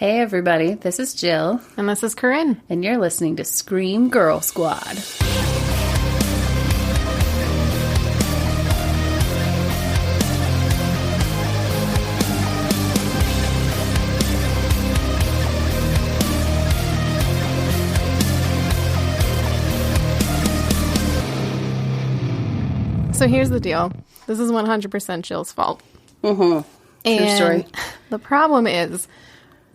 Hey everybody, this is Jill. And this is Caryn. And you're listening to Scream Girl Squad. So here's the deal. This is 100% Jill's fault. Mm-hmm. True story. The problem is,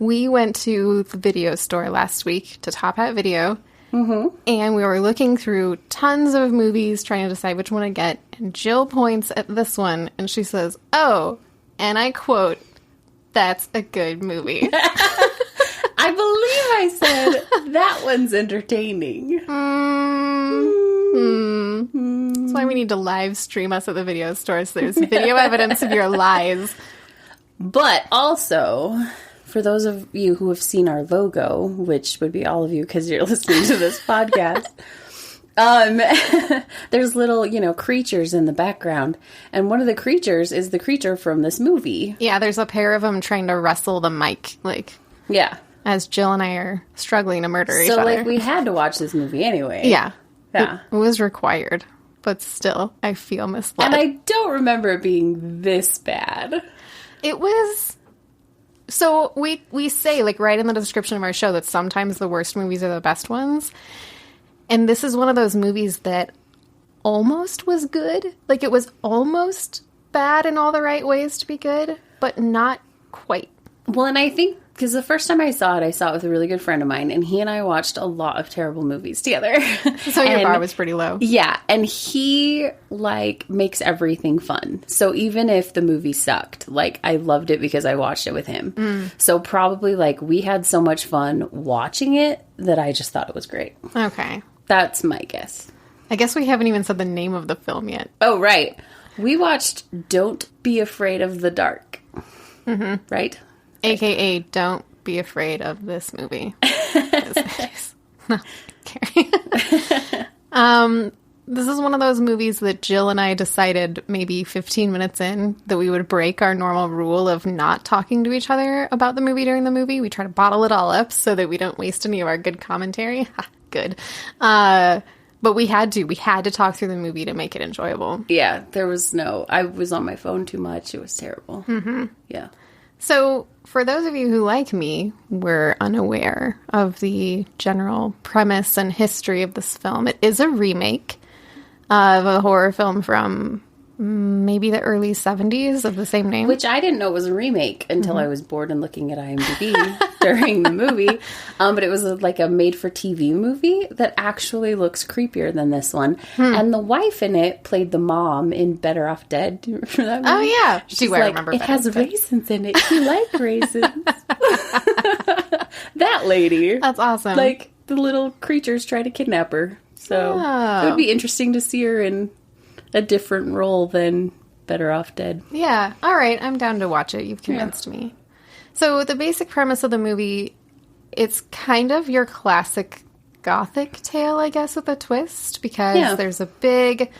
we went to the video store last week to Top Hat Video, and we were looking through tons of movies trying to decide which one to get, and Jill points at this one, and she says, "Oh," and I quote, "That's a good movie." I believe I said, that one's entertaining. That's why we need to live stream us at the video store, so there's video evidence of your lies. But also, for those of you who have seen our logo, which would be all of you because you're listening to this podcast, there's little, creatures in the background. And one of the creatures is the creature from this movie. Yeah, there's a pair of them trying to wrestle the mic, yeah, as Jill and I are struggling to murder each other. So, we had to watch this movie anyway. Yeah. Yeah. It was required. But still, I feel misled. And I don't remember it being this bad. It was... So, we say, right in the description of our show, that sometimes the worst movies are the best ones. And this is one of those movies that almost was good. It was almost bad in all the right ways to be good, but not quite. Well, and I think... Because the first time I saw it with a really good friend of mine, and he and I watched a lot of terrible movies together. So your bar was pretty low. Yeah, and he, makes everything fun. So even if the movie sucked, I loved it because I watched it with him. So probably, we had so much fun watching it that I just thought it was great. Okay. That's my guess. I guess we haven't even said the name of the film yet. Oh, right. We watched Don't Be Afraid of the Dark. Mm-hmm. Right? AKA, don't be afraid of this movie. No, Carrie. This is one of those movies that Jill and I decided maybe 15 minutes in that we would break our normal rule of not talking to each other about the movie during the movie. We try to bottle it all up so that we don't waste any of our good commentary. Good. But we had to. We had to talk through the movie to make it enjoyable. Yeah, I was on my phone too much. It was terrible. Mm-hmm. Yeah. So, for those of you who, like me, were unaware of the general premise and history of this film, it is a remake of a horror film from maybe the early 70s of the same name. Which I didn't know was a remake until I was bored and looking at IMDb during the movie. But it was a made-for-TV movie that actually looks creepier than this one. And the wife in it played the mom in Better Off Dead. Do you remember that movie? Oh, yeah. She's like, it has raisins in it. You like raisins. That lady. That's awesome. The little creatures try to kidnap her. So it would be interesting to see her in a different role than Better Off Dead. Yeah. All right. I'm down to watch it. You've convinced me. So the basic premise of the movie, it's kind of your classic gothic tale, I guess, with a twist, because there's a big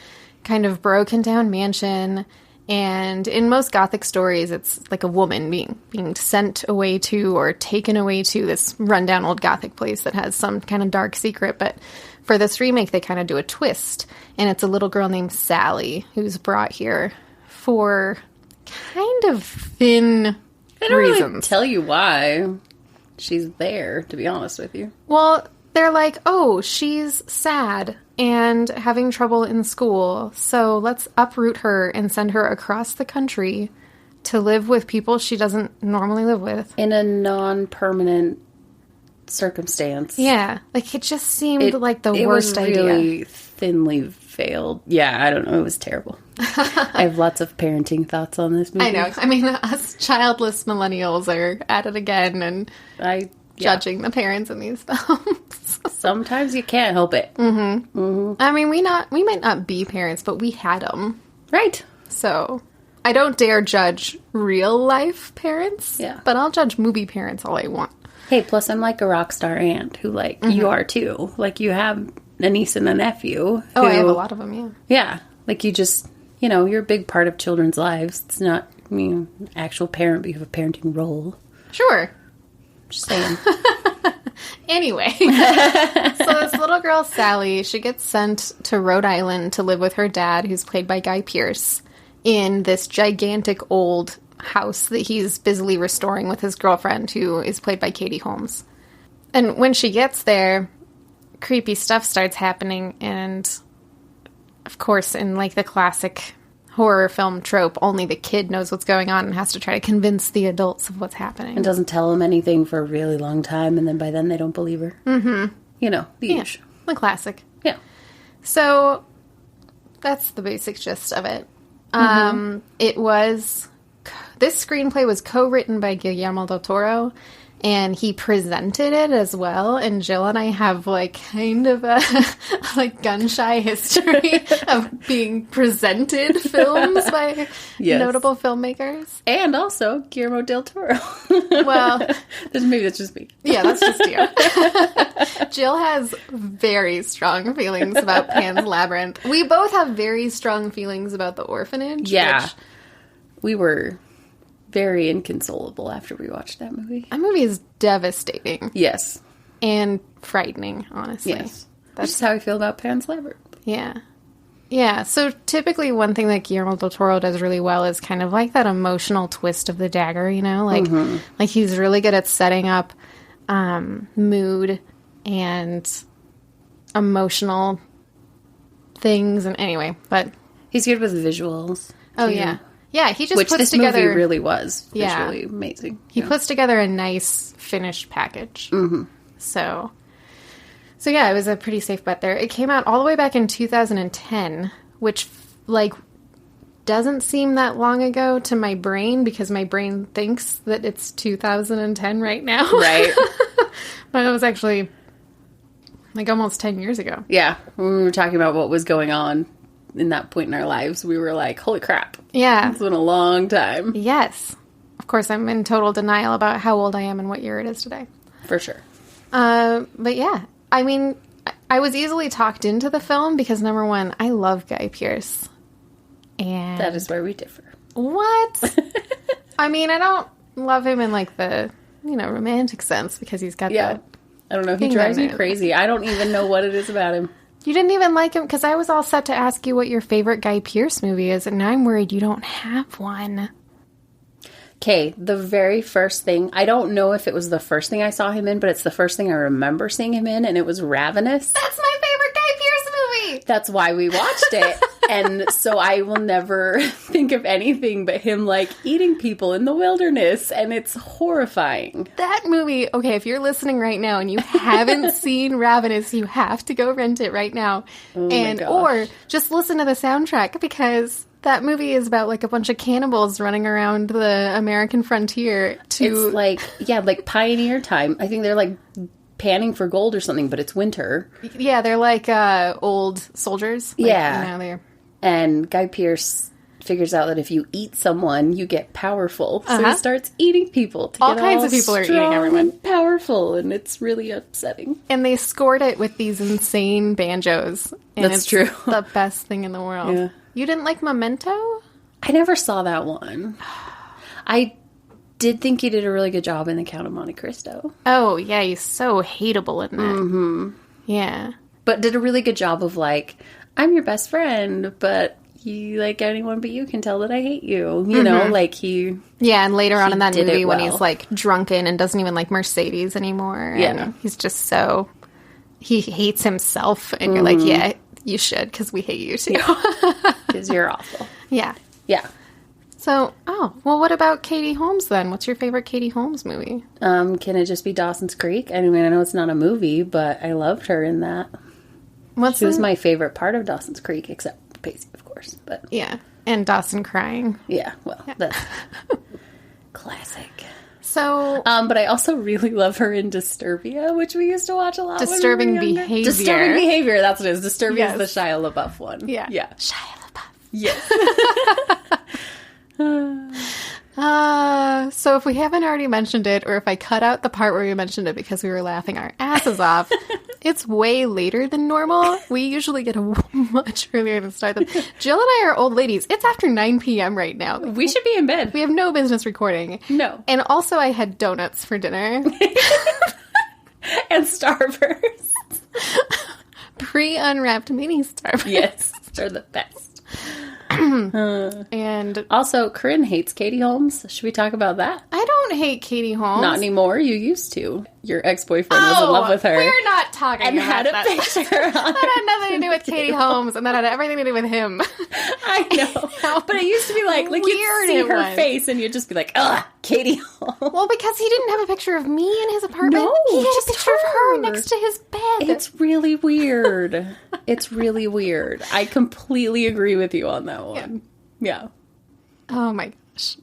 kind of broken down mansion, and in most gothic stories, it's like a woman being sent away to or taken away to this rundown old gothic place that has some kind of dark secret. But for this remake, they kind of do a twist, and it's a little girl named Sally who's brought here for kind of thin I don't reasons. really tell you why she's there, to be honest with you. Well, they're like, oh, she's sad and having trouble in school, so let's uproot her and send her across the country to live with people she doesn't normally live with. In a non-permanent circumstance. Yeah. It just seemed like the worst idea. It was really thinly veiled. Yeah, I don't know. It was terrible. I have lots of parenting thoughts on this movie. I know. I mean, us childless millennials are at it again and judging the parents in these films. Sometimes you can't help it. Mm-hmm. Mm-hmm. I mean, we might not be parents, but we had them. Right. So I don't dare judge real life parents. Yeah. But I'll judge movie parents all I want. Hey, plus I'm like a rock star aunt who you are too. You have a niece and a nephew. Oh, I have a lot of them, yeah. Yeah. You just, you're a big part of children's lives. It's not, actual parent, but you have a parenting role. Sure. Just saying. Anyway, so this little girl, Sally, she gets sent to Rhode Island to live with her dad, who's played by Guy Pearce, in this gigantic old house that he's busily restoring with his girlfriend, who is played by Katie Holmes. And when she gets there, creepy stuff starts happening, and of course, in like the classic horror film trope, only the kid knows what's going on and has to try to convince the adults of what's happening. And doesn't tell them anything for a really long time, and then by then they don't believe her. Mm-hmm. You know, the usual. The classic. Yeah. So, that's the basic gist of it. This screenplay was co-written by Guillermo del Toro, and he presented it as well. And Jill and I have like kind of a like gun-shy history of being presented films by notable filmmakers. And also Guillermo del Toro. Well, maybe that's just me. Yeah, that's just you. Jill has very strong feelings about Pan's Labyrinth. We both have very strong feelings about The Orphanage. Yeah. We were very inconsolable after we watched that movie. That movie is devastating. Yes. And frightening, honestly. Yes. That's how I feel about Pan's Labyrinth. Yeah. Yeah, so typically one thing that Guillermo del Toro does really well is kind of like that emotional twist of the dagger, you know? Like he's really good at setting up mood and emotional things. And anyway, but... He's good with visuals. Oh, too. Yeah. Yeah, he just puts this together... movie really was visually amazing. He puts together a nice finished package. Mm-hmm. So yeah, it was a pretty safe bet there. It came out all the way back in 2010, which, like, doesn't seem that long ago to my brain because my brain thinks that it's 2010 right now. Right. But it was actually, like, almost 10 years ago. Yeah. When we were talking about what was going on in that point in our lives, we were like, holy crap. Yeah. It's been a long time. Yes. Of course, I'm in total denial about how old I am and what year it is today. For sure. But yeah, I mean, I was easily talked into the film because, number one, I love Guy Pearce. And that is where we differ. What? I mean, I don't love him in, like, the, you know, romantic sense because he's got that. I don't know. He drives me crazy. I don't even know what it is about him. You didn't even like him? Because I was all set to ask you what your favorite Guy Pearce movie is, and now I'm worried you don't have one. Okay, the very first thing, I don't know if it was the first thing I saw him in, but it's the first thing I remember seeing him in, and it was Ravenous. That's my favorite Guy Pearce movie! That's why we watched it. And so I will never think of anything but him, like, eating people in the wilderness, and it's horrifying. That movie, okay, if you're listening right now and you haven't seen Ravenous, you have to go rent it right now. Or just listen to the soundtrack, because that movie is about, like, a bunch of cannibals running around the American frontier to... It's like, like pioneer time. I think they're, like, panning for gold or something, but it's winter. Yeah, they're like old soldiers. Like, yeah. You know, they're... And Guy Pearce figures out that if you eat someone, you get powerful. So he starts eating people to all get kinds of people are eating everyone. And powerful, and it's really upsetting. And they scored it with these insane banjos. And That's true. The best thing in the world. Yeah. You didn't like Memento? I never saw that one. I did think he did a really good job in The Count of Monte Cristo. Oh, yeah, he's so hateable in that. Mm-hmm. Yeah. But did a really good job of, like, I'm your best friend, but you, like, anyone but you can tell that I hate you. You know, like, he... Yeah, and later on in that movie when he's, like, drunken and doesn't even like Mercedes anymore. Yeah. And he's just so... He hates himself. And you're like, yeah, you should, because we hate you, too. Because you're awful. Yeah. Yeah. So, well, what about Katie Holmes, then? What's your favorite Katie Holmes movie? Can it just be Dawson's Creek? I mean, I know it's not a movie, but I loved her in that. She was my favorite part of Dawson's Creek, except Pacey, of course. But yeah, and Dawson crying. Yeah, well, that's classic. So, but I also really love her in Disturbia, which we used to watch a lot. Disturbing when we were Behavior. Disturbing Behavior. That's what it is. Disturbia is the Shia LaBeouf one. Yeah. Shia LaBeouf. Yes. So if we haven't already mentioned it, or if I cut out the part where we mentioned it because we were laughing our asses off, it's way later than normal. We usually get a much earlier than start them. Jill and I are old ladies. It's after 9 p.m. right now. We should be in bed. We have no business recording. No. And also I had donuts for dinner. And Starburst. Pre-unwrapped mini Starburst. Yes, they're the best. And also, Caryn hates Katie Holmes. Should we talk about that? I don't hate Katie Holmes. Not anymore. You used to. Your ex-boyfriend was in love with her. We're not talking and about had a that. picture on That had nothing to do with Katie Holmes, and that had everything to do with him. I know. But it used to be like you'd see her face, and you'd just be like, ugh, Katie Holmes. Well, because he didn't have a picture of me in his apartment. No, he had a just picture of her next to his bed. It's really weird. It's really weird. I completely agree with you on that one. Yeah. Oh my gosh.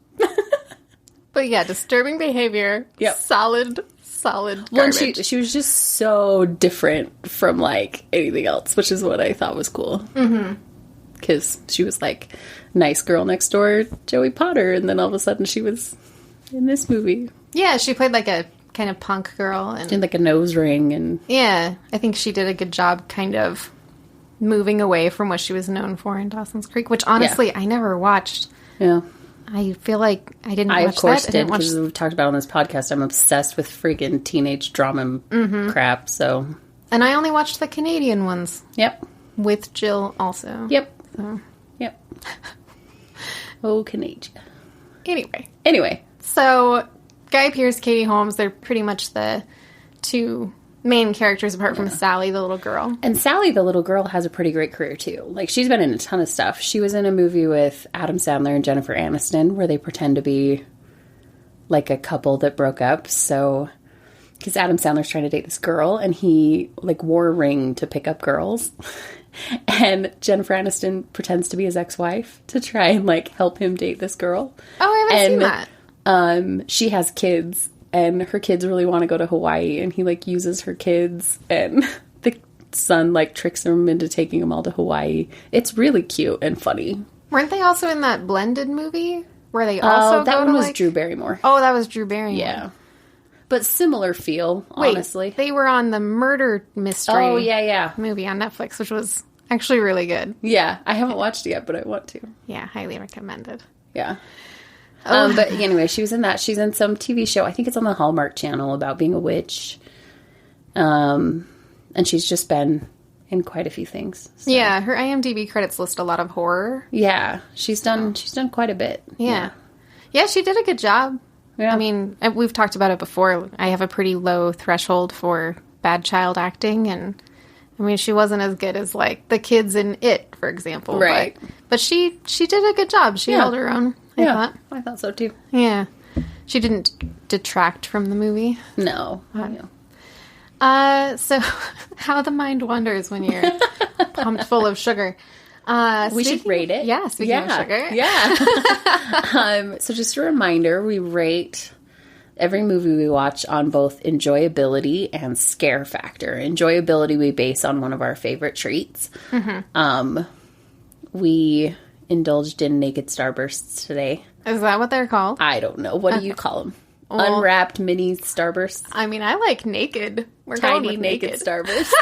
But yeah, disturbing behavior. Yep. Solid garbage. Well, she was just so different from like anything else, which is what I thought was cool. Mm-hmm. Because she was like nice girl next door, Joey Potter, and then all of a sudden she was in this movie. Yeah, she played like a kind of punk girl. And in like a nose ring. And yeah, I think she did a good job kind of moving away from what she was known for in Dawson's Creek, which honestly I never watched. Yeah. I feel like I didn't watch that. I, of course, did, because we've talked about on this podcast, I'm obsessed with freaking teenage drama crap, so. And I only watched the Canadian ones. Yep. With Jill also. Yep. So. Yep. Oh, Canadian. Anyway. So, Guy Pearce, Katie Holmes, they're pretty much the two main characters apart from Sally, the little girl. And Sally, the little girl, has a pretty great career, too. Like, she's been in a ton of stuff. She was in a movie with Adam Sandler and Jennifer Aniston where they pretend to be, like, a couple that broke up. So, because Adam Sandler's trying to date this girl, and he, like, wore a ring to pick up girls. And Jennifer Aniston pretends to be his ex-wife to try and, like, help him date this girl. Oh, I haven't seen that. She has kids. And her kids really want to go to Hawaii, and he, like, uses her kids, and the son, like, tricks them into taking them all to Hawaii. It's really cute and funny. Weren't they also in that Blended movie? Where they also that go one to, was like... Drew Barrymore. Oh, that was Drew Barrymore. Yeah. But similar feel, honestly. They were on the murder mystery movie on Netflix, which was actually really good. Yeah, I haven't watched it yet, but I want to. Yeah, highly recommended. Yeah. But anyway, she was in that. She's in some TV show. I think it's on the Hallmark Channel about being a witch. And she's just been in quite a few things. So. Yeah, her IMDb credits list a lot of horror. Yeah, she's done quite a bit. Yeah, she did a good job. Yeah. I mean, we've talked about it before. I have a pretty low threshold for bad child acting, and I mean, she wasn't as good as like the kids in It, for example. Right. But she did a good job. She held her own. I thought so too. Yeah. She didn't detract from the movie. No. So how the mind wanders when you're pumped full of sugar. We should rate it. Yeah, speaking of sugar. Yeah. So just a reminder, we rate every movie we watch on both enjoyability and scare factor. Enjoyability we base on one of our favorite treats. Mm-hmm. We indulged in naked starbursts today. Is that what they're called? I don't know. What do you call them? Well, unwrapped mini starbursts? I mean, I like naked. We're tiny naked starbursts.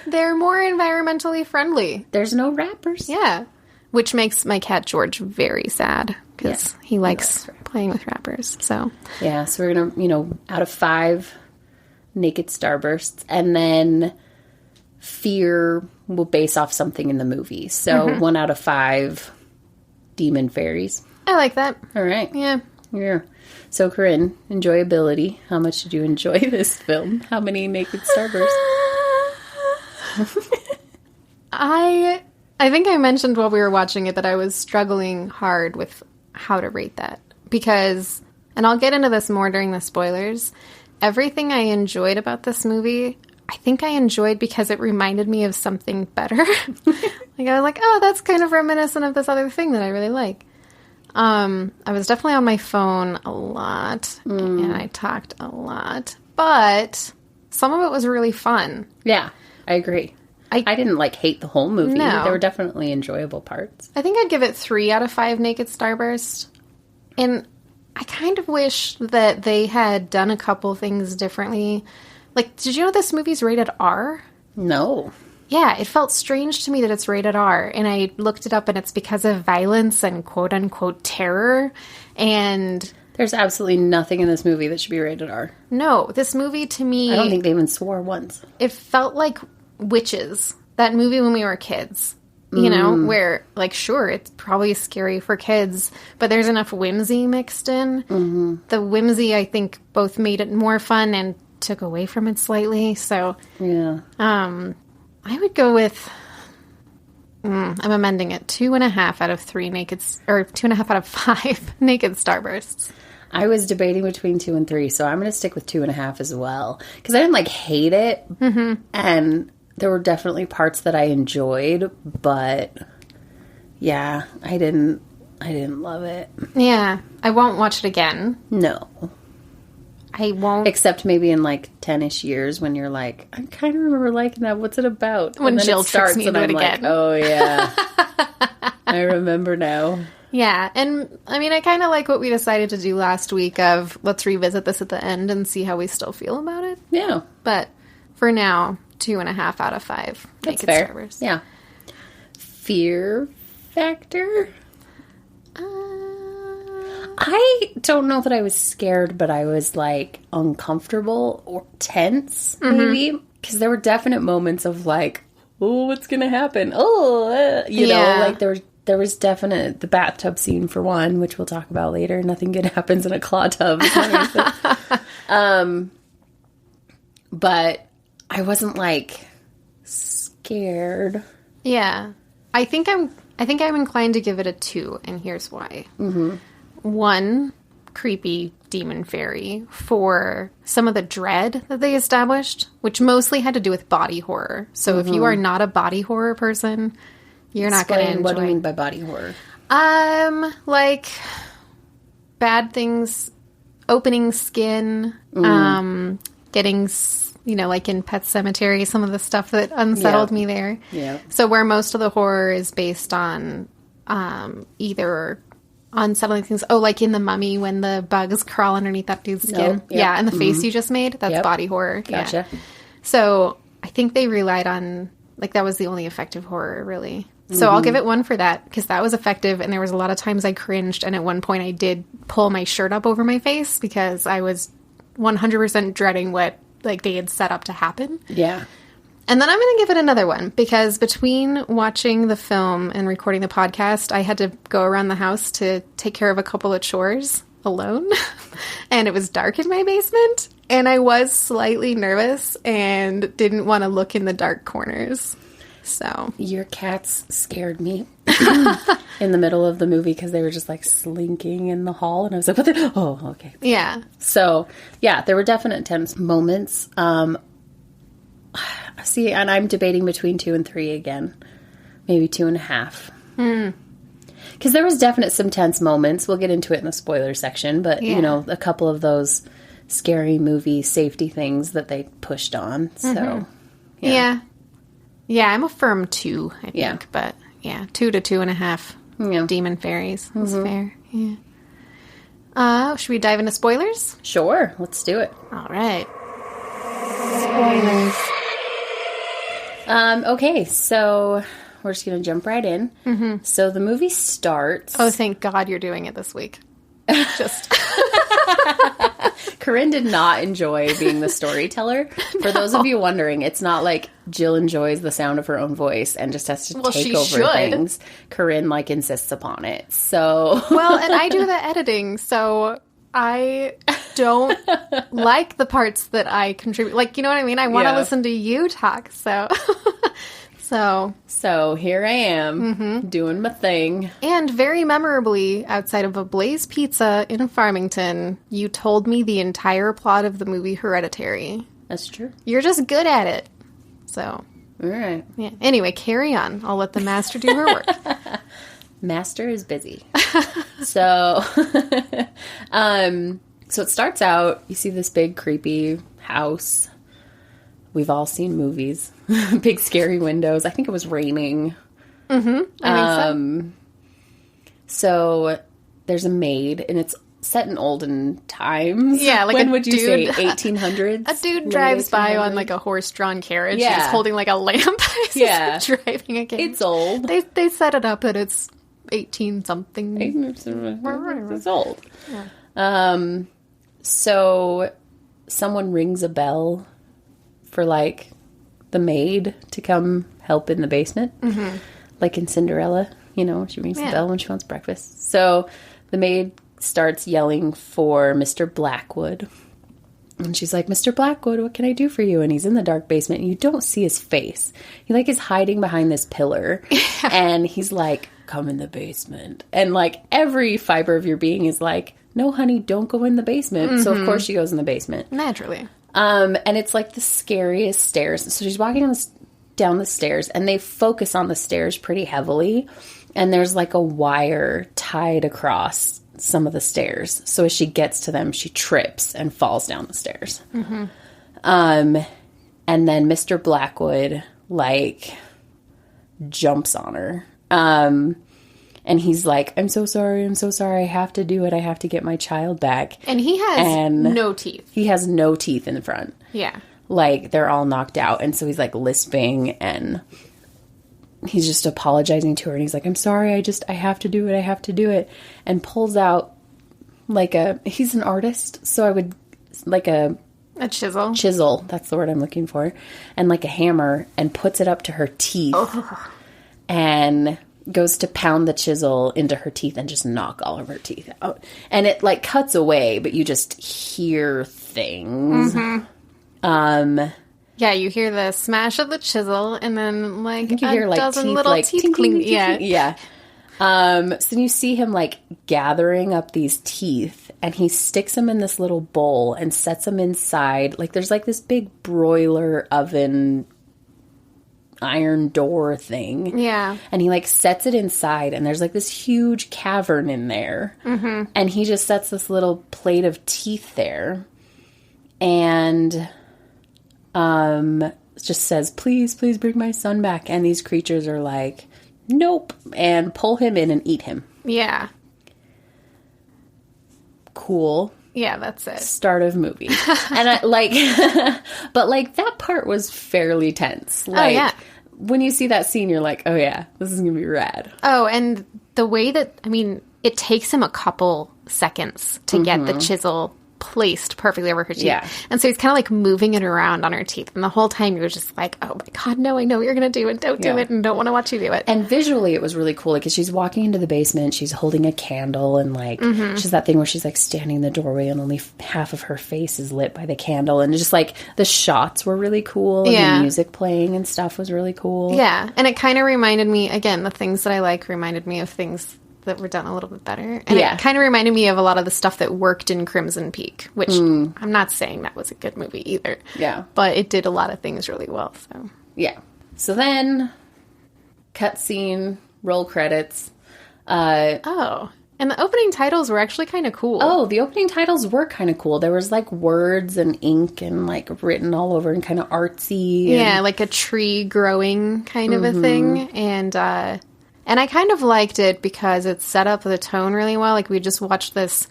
They're more environmentally friendly. There's no wrappers. Yeah. Which makes my cat George very sad because he likes playing with wrappers. So yeah, so we're going to, out of 5 naked starbursts, and then fear will base off something in the movie. So 1 out of 5 demon fairies. I like that. All right. Yeah. So Caryn, enjoyability. How much did you enjoy this film? How many naked starbursts? I think I mentioned while we were watching it that I was struggling hard with how to rate that. Because, and I'll get into this more during the spoilers, everything I enjoyed about this movie, I think I enjoyed because it reminded me of something better. Like, I was like, oh, that's kind of reminiscent of this other thing that I really like. I was definitely on my phone a lot, and I talked a lot. But some of it was really fun. Yeah, I agree. I didn't, hate the whole movie. No. There were definitely enjoyable parts. I think I'd give it 3 out of 5 naked starbursts. And I kind of wish that they had done a couple things differently. Like, did you know this movie's rated R? No. Yeah, it felt strange to me that it's rated R, and I looked it up, and it's because of violence and quote-unquote terror, and... There's absolutely nothing in this movie that should be rated R. No, this movie, to me... I don't think they even swore once. It felt like Witches, that movie when we were kids. You know, where, like, sure, it's probably scary for kids, but there's enough whimsy mixed in. Mm-hmm. The whimsy, I think, both made it more fun and took away from it slightly, so... Yeah. I would go with... I'm amending it. 2.5 out of 3 naked... Or 2.5 out of 5 naked starbursts. I was debating between 2 and 3, so I'm going to stick with 2.5 as well. Because I didn't, like, hate it, and... There were definitely parts that I enjoyed, but yeah, I didn't love it. Yeah, I won't watch it again. No. I won't. Except maybe in like 10-ish years when you're like, I kind of remember liking that. What's it about? When Jill tricks me into it again. Like, oh yeah. I remember now. Yeah, and I mean, I kind of like what we decided to do last week of let's revisit this at the end and see how we still feel about it. Yeah. But for now... 2.5 out of 5. That's fair. Starbursts. Yeah. Fear factor? I don't know that I was scared, but I was, like, uncomfortable or tense, maybe. Because there were definite moments of, like, oh, what's going to happen? Oh, you know, like, there was definite... The bathtub scene, for one, which we'll talk about later. Nothing good happens in a claw tub. But... I wasn't, like, scared. Yeah. I think I'm inclined to give it a 2, and here's why. 1, creepy demon fairy for some of the dread that they established, which mostly had to do with body horror. So if you are not a body horror person, you're not going to enjoy. What do you mean by body horror? Like, bad things, opening skin, getting... You know, like in Pet Sematary, some of the stuff that unsettled me there. Yeah. So where most of the horror is based on either unsettling things. Oh, like in The Mummy when the bugs crawl underneath that dude's skin. Nope. Yep. Yeah, and the face you just made, that's body horror. Gotcha. Yeah. So I think they relied on, like, that was the only effective horror, really. So I'll give it 1 for that, because that was effective, and there was a lot of times I cringed, and at one point I did pull my shirt up over my face, because I was 100% dreading what like they had set up to happen. Yeah. And then I'm going to give it another 1, because between watching the film and recording the podcast, I had to go around the house to take care of a couple of chores alone. And it was dark in my basement. And I was slightly nervous and didn't want to look in the dark corners. So. Your cats scared me in the middle of the movie because they were just like slinking in the hall. And I was like, what the? Oh, okay. Yeah. So, yeah, there were definite tense moments. See, and I'm debating between 2 and 3 again. Maybe 2.5. Because there was definite some tense moments. We'll get into it in the spoiler section. But, you know, a couple of those scary movie safety things that they pushed on. So, yeah. Yeah, I'm a firm 2, I think. Yeah. But, yeah, 2 to 2.5 demon fairies is fair. Yeah. Should we dive into spoilers? Sure. Let's do it. All right. Spoilers. Okay, so we're just going to jump right in. So the movie starts... Oh, thank God you're doing it this week. Just... Caryn did not enjoy being the storyteller. For those of you wondering, it's not like Jill enjoys the sound of her own voice and just has to take over things. Caryn, like, insists upon it. So... Well, and I do the editing, so... I don't like the parts that I contribute. Like, you know what I mean? I want to listen to you talk, so... So here I am, doing my thing. And very memorably, outside of a Blaze Pizza in Farmington, you told me the entire plot of the movie Hereditary. That's true. You're just good at it. So... All right. Yeah. Anyway, carry on. I'll let the master do her work. Master is busy. So it starts out, you see this big creepy house. We've all seen movies. Big scary windows. I think it was raining. I think so. So there's a maid, and it's set in olden times. Yeah, like when would you say 1800s? A dude drives by on like a horse-drawn carriage. Yeah. He's holding like a lamp. Yeah. Driving a carriage. It's old. They set it up that it's 18-something. It's old. Yeah. So someone rings a bell for like the maid to come help in the basement. Mm-hmm. Like in Cinderella, you know, she rings the bell when she wants breakfast. So the maid starts yelling for Mr. Blackwood. And she's like, Mr. Blackwood, what can I do for you? And he's in the dark basement and you don't see his face. He like is hiding behind this pillar. And he's like, come in the basement. And like every fiber of your being is like, no, honey, don't go in the basement. Mm-hmm. So of course she goes in the basement. Naturally. And it's like the scariest stairs. So she's walking down the stairs and they focus on the stairs pretty heavily. And there's like a wire tied across some of the stairs. So as she gets to them, she trips and falls down the stairs. Mm-hmm. And then Mr. Blackwood, like, jumps on her. And he's like, I'm so sorry. I have to do it. I have to get my child back. And he has no teeth. He has no teeth in the front. Yeah. Like, they're all knocked out. And so he's, like, lisping and he's just apologizing to her. And he's like, I'm sorry. I have to do it. And pulls out, like, he's an artist. So I would, like, a chisel. Chisel. That's the word I'm looking for. And, like, a hammer. And puts it up to her teeth. Oh. And goes to pound the chisel into her teeth and just knock all of her teeth out. And it, like, cuts away, but you just hear things. Mm-hmm. Yeah, you hear the smash of the chisel, and then, like, you hear, like, dozen teeth, little like, teeth cling. Yeah. Yeah. So you see him, like, gathering up these teeth, and he sticks them in this little bowl and sets them inside. Like, there's, like, this big broiler oven iron door thing. Yeah. And he, like, sets it inside, and there's, like, this huge cavern in there. Mm-hmm. And he just sets this little plate of teeth there. And just says, please bring my son back. And these creatures are like, nope, and pull him in and eat him. Yeah. Cool. Yeah, that's it. Start of movie. And I, like, but, like, that part was fairly tense. Like, yeah. When you see that scene, you're like, oh yeah, this is gonna be rad. Oh, and the way that, I mean, it takes him a couple seconds to get the chisel placed perfectly over her teeth. Yeah. And so he's kind of like moving it around on her teeth. And the whole time you're just like, oh my God, no, I know what you're going to do and don't do it and don't want to watch you do it. And visually it was really cool because she's walking into the basement, she's holding a candle and like, she's that thing where she's like standing in the doorway and only half of her face is lit by the candle. And just like the shots were really cool. And the music playing and stuff was really cool. Yeah. And it kind of reminded me, again, the things that I like reminded me of things that were done a little bit better. And it kind of reminded me of a lot of the stuff that worked in Crimson Peak, which I'm not saying that was a good movie either. Yeah. But it did a lot of things really well, so. Yeah. So then, cutscene, roll credits. And the opening titles were actually kind of cool. Oh, the opening titles were kind of cool. There was, like, words and ink and, like, written all over and kind of artsy. Yeah, like a tree growing kind of a thing. And I kind of liked it because it set up the tone really well. Like, we just watched this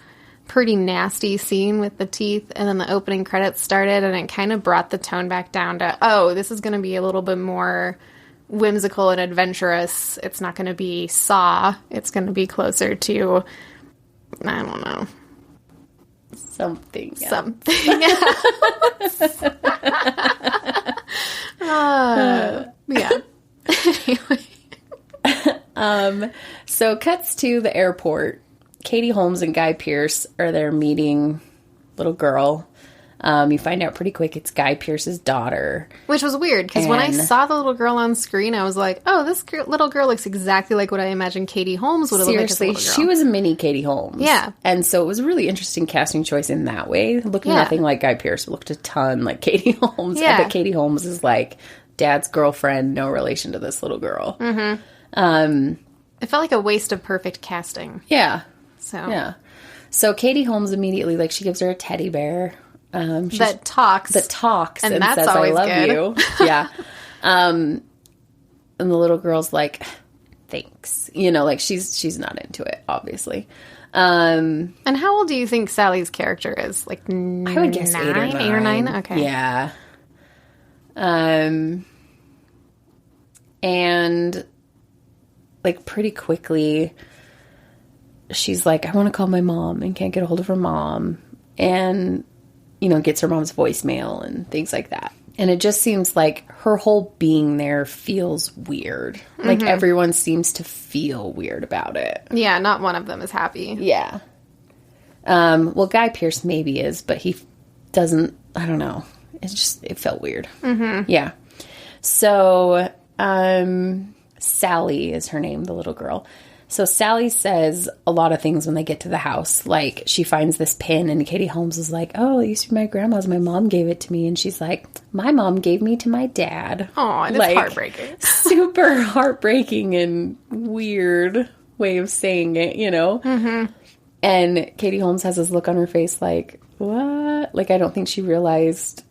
pretty nasty scene with the teeth, and then the opening credits started, and it kind of brought the tone back down to, oh, this is going to be a little bit more whimsical and adventurous. It's not going to be Saw. It's going to be closer to, I don't know. Something else. Something else. Yeah. Anyway. So cuts to the airport. Katie Holmes and Guy Pearce are there meeting little girl. You find out pretty quick it's Guy Pearce's daughter. Which was weird, because when I saw the little girl on screen, I was like, oh, this little girl looks exactly like what I imagined Katie Holmes would have looked like as a little girl. She was a mini Katie Holmes. Yeah. And so it was a really interesting casting choice in that way. Looking nothing like Guy Pearce, looked a ton like Katie Holmes. Yeah. But Katie Holmes is like dad's girlfriend, no relation to this little girl. Mm-hmm. It felt like a waste of perfect casting. Yeah. So So Katie Holmes immediately, like, she gives her a teddy bear. That talks. And that's says, always I love good. you. Yeah. And the little girl's like, thanks. You know, like, she's not into it, obviously. And how old do you think Sally's character is? Like, I would guess 8 or 9. 8 or 9? Okay. Yeah. And, like, pretty quickly, she's like, I want to call my mom and can't get a hold of her mom. And, you know, gets her mom's voicemail and things like that. And it just seems like her whole being there feels weird. Like, everyone seems to feel weird about it. Yeah, not one of them is happy. Yeah. Well, Guy Pearce maybe is, but he doesn't, I don't know. It felt weird. Yeah. So, Sally is her name, the little girl. So Sally says a lot of things when they get to the house. Like, she finds this pin, and Katie Holmes is like, oh, it used to be my grandma's. My mom gave it to me. And she's like, my mom gave me to my dad. Oh, that's like, heartbreaking. Super heartbreaking and weird way of saying it, you know? And Katie Holmes has this look on her face like, what? Like, I don't think she realized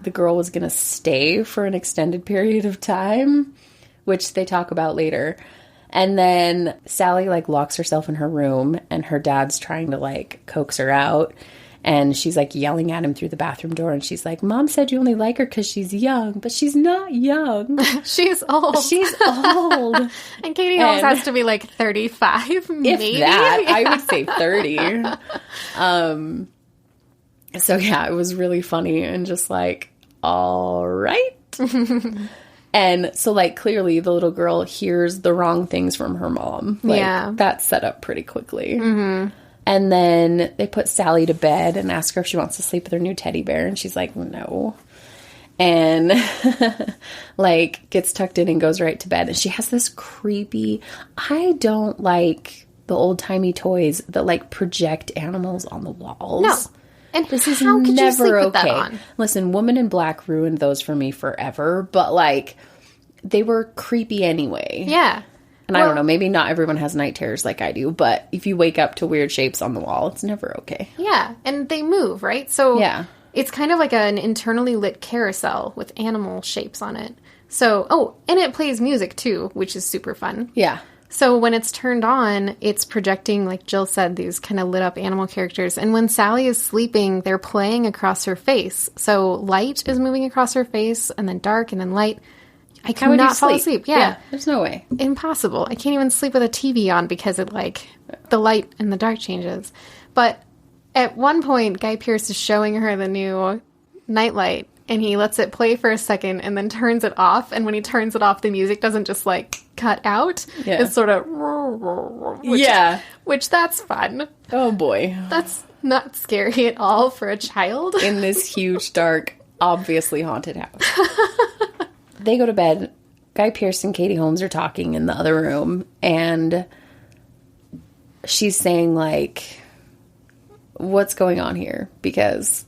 the girl was going to stay for an extended period of time, which they talk about later. And then Sally, like, locks herself in her room, and her dad's trying to, like, coax her out. And she's, like, yelling at him through the bathroom door. And she's like, Mom said you only like her because she's young. But she's not young. She's old. She's old. And Katie Holmes has to be, like, 35, maybe? If that. I would say 30. So, yeah, it was really funny. And just like, all right. And so, like, clearly the little girl hears the wrong things from her mom. Like, yeah. That's set up pretty quickly. And then they put Sally to bed and ask her if she wants to sleep with her new teddy bear. And she's like, no. And, like, gets tucked in and goes right to bed. And she has this creepy... I don't like the old-timey toys that, like, project animals on the walls. No. And this is how could never you sleep okay. with that on? Listen, Woman in Black ruined those for me forever, but, like, they were creepy anyway. Yeah. And I don't know, maybe not everyone has night terrors like I do, but if you wake up to weird shapes on the wall, it's never okay. Yeah, and they move, right? So yeah. It's kind of like an internally lit carousel with animal shapes on it. So, and it plays music too, which is super fun. Yeah. So when it's turned on, it's projecting, like Jill said, these kind of lit up animal characters. And when Sally is sleeping, they're playing across her face. So light is moving across her face, and then dark, and then light. I cannot fall asleep. Yeah. There's no way. Impossible. I can't even sleep with a TV on because it, like, the light and the dark changes. But at one point, Guy Pearce is showing her the new nightlight, and he lets it play for a second and then turns it off. And when he turns it off, the music doesn't just, like, cut out. Yeah. It's sort of... Which that's fun. Oh, boy. That's not scary at all for a child. In this huge, dark, obviously haunted house. They go to bed. Guy Pearce and Katie Holmes are talking in the other room. And she's saying, like, what's going on here? Because...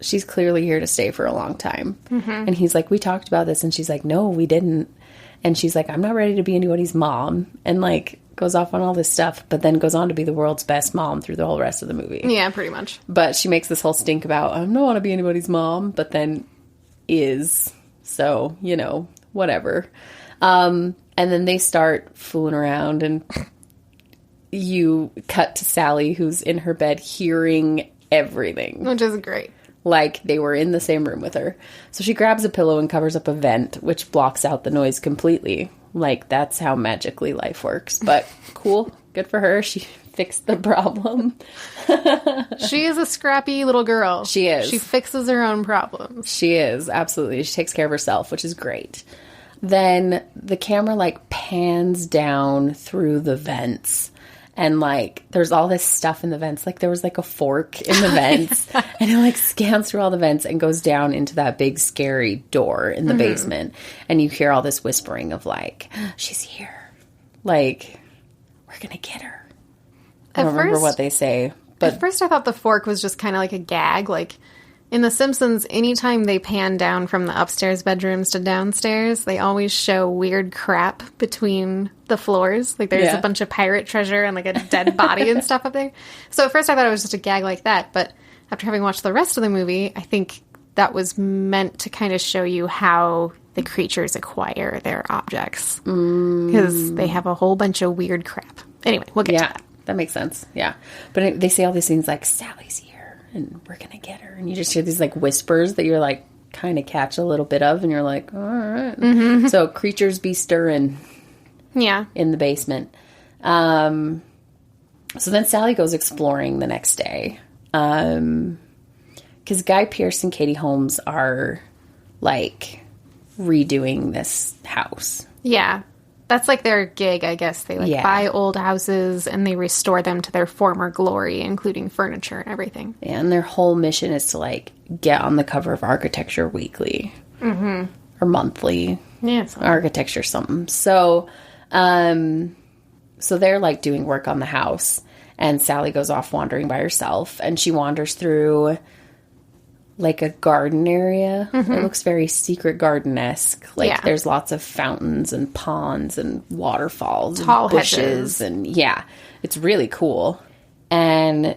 she's clearly here to stay for a long time. And he's like, we talked about this. And she's like, no, we didn't. And she's like, I'm not ready to be anybody's mom. And, like, goes off on all this stuff, but then goes on to be the world's best mom through the whole rest of the movie. Yeah, pretty much. But she makes this whole stink about, I don't want to be anybody's mom, but then is. So, you know, whatever. And then they start fooling around, and you cut to Sally, who's in her bed hearing everything. Which is great. Like they were in the same room with her. So she grabs a pillow and covers up a vent, which blocks out the noise completely. Like, that's how magically life works. But cool. Good for her. She fixed the problem. She is a scrappy little girl. She is. She fixes her own problems. She is. Absolutely. She takes care of herself, which is great. Then the camera, like, pans down through the vents. And, like, there's all this stuff in the vents. Like, there was, like, a fork in the vents. And it, like, scans through all the vents and goes down into that big, scary door in the basement. And you hear all this whispering of, like, she's here. Like, we're going to get her. I don't remember what they say. But at first I thought the fork was just kind of like a gag. Like, in The Simpsons, anytime they pan down from the upstairs bedrooms to downstairs, they always show weird crap between the floors. Like, there's a bunch of pirate treasure and, like, a dead body and stuff up there. So at first I thought it was just a gag like that. But after having watched the rest of the movie, I think that was meant to kind of show you how the creatures acquire their objects. Because they have a whole bunch of weird crap. Anyway, we'll get to that. that makes sense. Yeah. But they say all these things like, Sally's here and we're going to get her. And you just hear these like whispers that you're like, kind of catch a little bit of. And you're like, all right. Mm-hmm. So creatures be stirring. Yeah. In the basement. So then Sally goes exploring the next day. Because Guy Pearce and Katie Holmes are like redoing this house. Yeah. That's like their gig, I guess. They buy old houses and they restore them to their former glory, including furniture and everything. Yeah, and their whole mission is to like get on the cover of Architecture Weekly. Mm-hmm. Or monthly. Yeah. Architecture something. So, so they're like doing work on the house, and Sally goes off wandering by herself, and she wanders through like a garden area. Mm-hmm. It looks very Secret Garden-esque. Like there's lots of fountains and ponds and waterfalls, tall and bushes, hedges. and it's really cool. And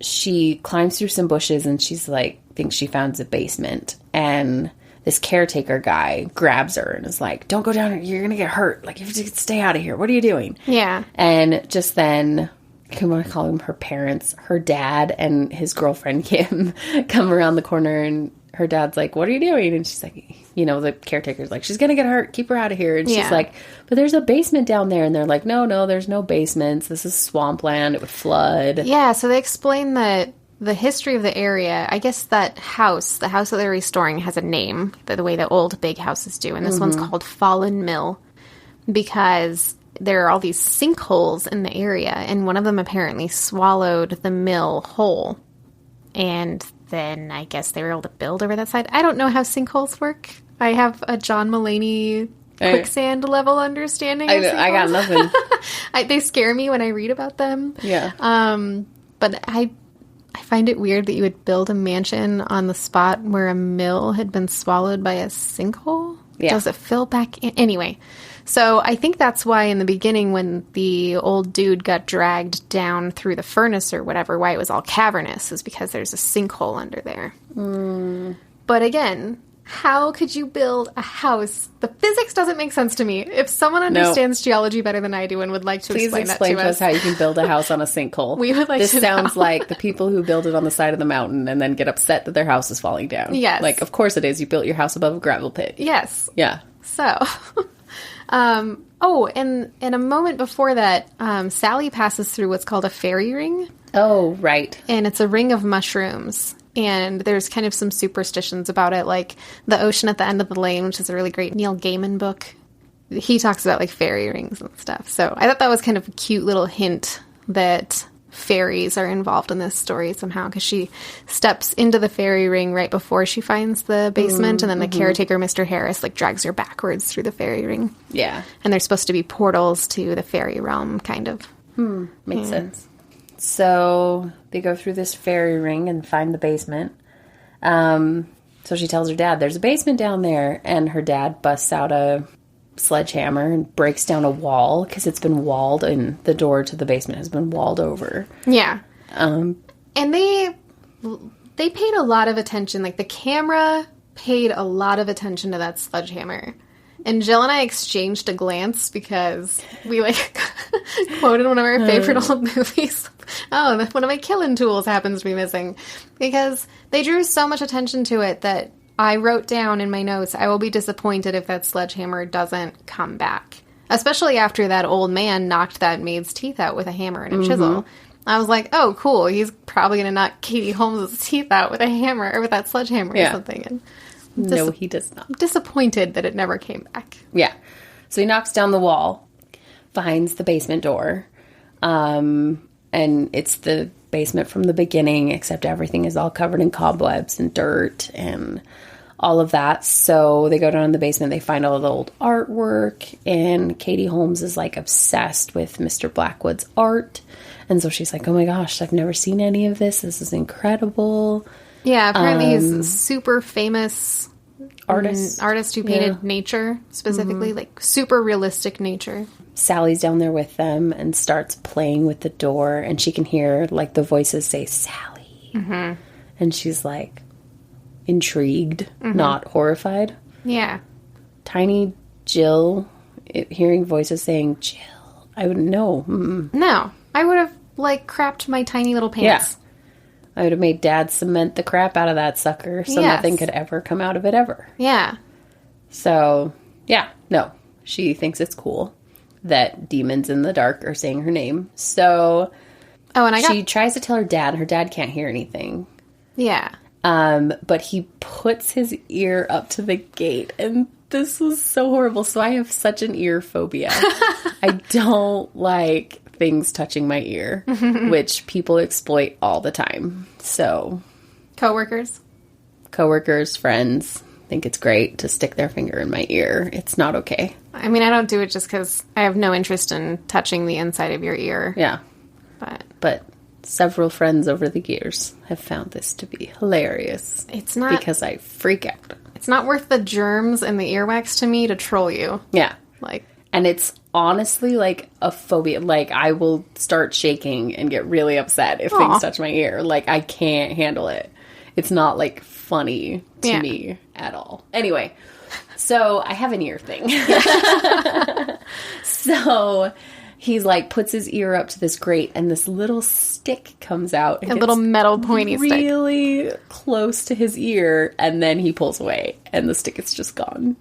she climbs through some bushes, and she's like, thinks she found a basement, and this caretaker guy grabs her and is like, don't go down here, you're gonna get hurt, like, you have to stay out of here, what are you doing? Yeah. And just then, I want to call them her parents, her dad and his girlfriend Kim come around the corner, and her dad's like, what are you doing? And she's like, the caretaker's like, she's gonna get hurt, keep her out of here. And she's like, but there's a basement down there. And they're like, no, there's no basements, this is swampland, it would flood. Yeah, so they explain that the history of the area, I guess that house, the house that they're restoring, has a name, the way that old big houses do. And this one's called Fallen Mill, because there are all these sinkholes in the area, and one of them apparently swallowed the mill whole. And then I guess they were able to build over that side. I don't know how sinkholes work. I have a John Mulaney quicksand level understanding of sinkholes. I got nothing. They scare me when I read about them. Yeah. But I find it weird that you would build a mansion on the spot where a mill had been swallowed by a sinkhole. Yeah. Does it fill back in? Anyway, so I think that's why in the beginning when the old dude got dragged down through the furnace or whatever, why it was all cavernous is because there's a sinkhole under there. Mm. But again, how could you build a house? The physics doesn't make sense to me. If someone understands geology better than I do and would like to explain that to us. Please explain to us how you can build a house on a sinkhole. We would like this to sounds know. like the people who build it on the side of the mountain and then get upset that their house is falling down. Yes. Like, of course it is. You built your house above a gravel pit. Yes. Yeah. So, and a moment before that, Sally passes through what's called a fairy ring. Oh, right. And it's a ring of mushrooms. And there's kind of some superstitions about it, like The Ocean at the End of the Lane, which is a really great Neil Gaiman book. He talks about, like, fairy rings and stuff. So I thought that was kind of a cute little hint that fairies are involved in this story somehow, because she steps into the fairy ring right before she finds the basement, and then the caretaker, Mr. Harris, like, drags her backwards through the fairy ring. Yeah. And they're supposed to be portals to the fairy realm, kind of. Makes sense. So they go through this fairy ring and find the basement. So she tells her dad, there's a basement down there. And her dad busts out a sledgehammer and breaks down a wall because it's been walled and the door to the basement has been walled over. Yeah. And they paid a lot of attention. Like, the camera paid a lot of attention to that sledgehammer. And Jill and I exchanged a glance because we, like, quoted one of our favorite old movies. Oh, one of my killing tools happens to be missing. Because they drew so much attention to it that I wrote down in my notes, I will be disappointed if that sledgehammer doesn't come back. Especially after that old man knocked that maid's teeth out with a hammer and a chisel. I was like, oh, cool. He's probably going to knock Katie Holmes' teeth out with a hammer or with that sledgehammer or something. And no, he does not. I'm disappointed that it never came back. Yeah. So he knocks down the wall, finds the basement door, and it's the basement from the beginning, except everything is all covered in cobwebs and dirt and all of that. So they go down in the basement, they find all the old artwork, and Katie Holmes is, like, obsessed with Mr. Blackwood's art. And so she's like, oh my gosh, I've never seen any of this. This is incredible. Yeah, apparently he's a super famous artist who painted nature, specifically, like, super realistic nature. Sally's down there with them and starts playing with the door, and she can hear, like, the voices say, Sally. And she's, like, intrigued, not horrified. Yeah. Tiny Jill, hearing voices saying, Jill, I wouldn't know. No, I would have like, crapped my tiny little pants. Yeah. I would have made Dad cement the crap out of that sucker so nothing could ever come out of it ever. Yeah. So, yeah, no. She thinks it's cool that demons in the dark are saying her name. So, she tries to tell her dad. Her dad can't hear anything. Yeah. But he puts his ear up to the gate, and this was so horrible. So I have such an ear phobia. I don't like things touching my ear, which people exploit all the time. So, Coworkers, friends think it's great to stick their finger in my ear. It's not okay. I mean, I don't do it just because I have no interest in touching the inside of your ear. Yeah. But several friends over the years have found this to be hilarious. It's not... Because I freak out. It's not worth the germs and the earwax to me to troll you. Yeah. Like... And it's honestly like a phobia. Like, I will start shaking and get really upset if things touch my ear. Like, I can't handle it. It's not, like, funny to me at all. Anyway, so I have an ear thing. So he's, like, puts his ear up to this grate, and this little stick comes out. A little metal pointy stick. Really close to his ear, and then he pulls away, and the stick is just gone.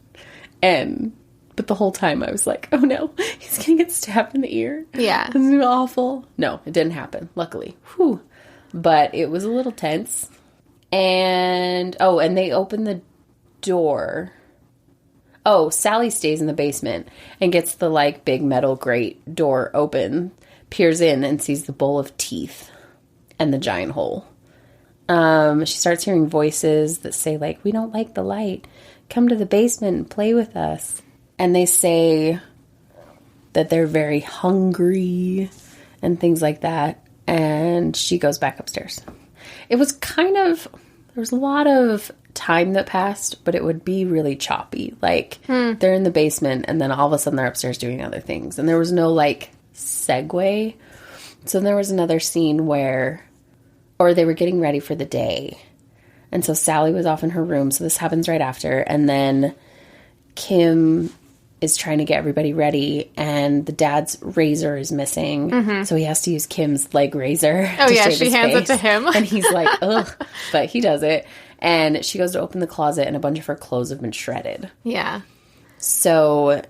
But the whole time I was like, oh no, he's going to get stabbed in the ear. Yeah. This is awful. No, it didn't happen, luckily. Whew. But it was a little tense. And they open the door. Oh, Sally stays in the basement and gets the, like, big metal grate door open, peers in and sees the bowl of teeth and the giant hole. She starts hearing voices that say, like, we don't like the light. Come to the basement and play with us. And they say that they're very hungry and things like that. And she goes back upstairs. It was there was a lot of time that passed, but it would be really choppy. Like, they're in the basement, and then all of a sudden they're upstairs doing other things. And there was no, like, segue. So there was another scene where they were getting ready for the day. And so Sally was off in her room, so this happens right after. And then Kim is trying to get everybody ready, and the dad's razor is missing. So he has to use Kim's leg razor. Oh, yeah, she hands it to him. And he's like, ugh. But he does it. And she goes to open the closet, and a bunch of her clothes have been shredded. Yeah. So...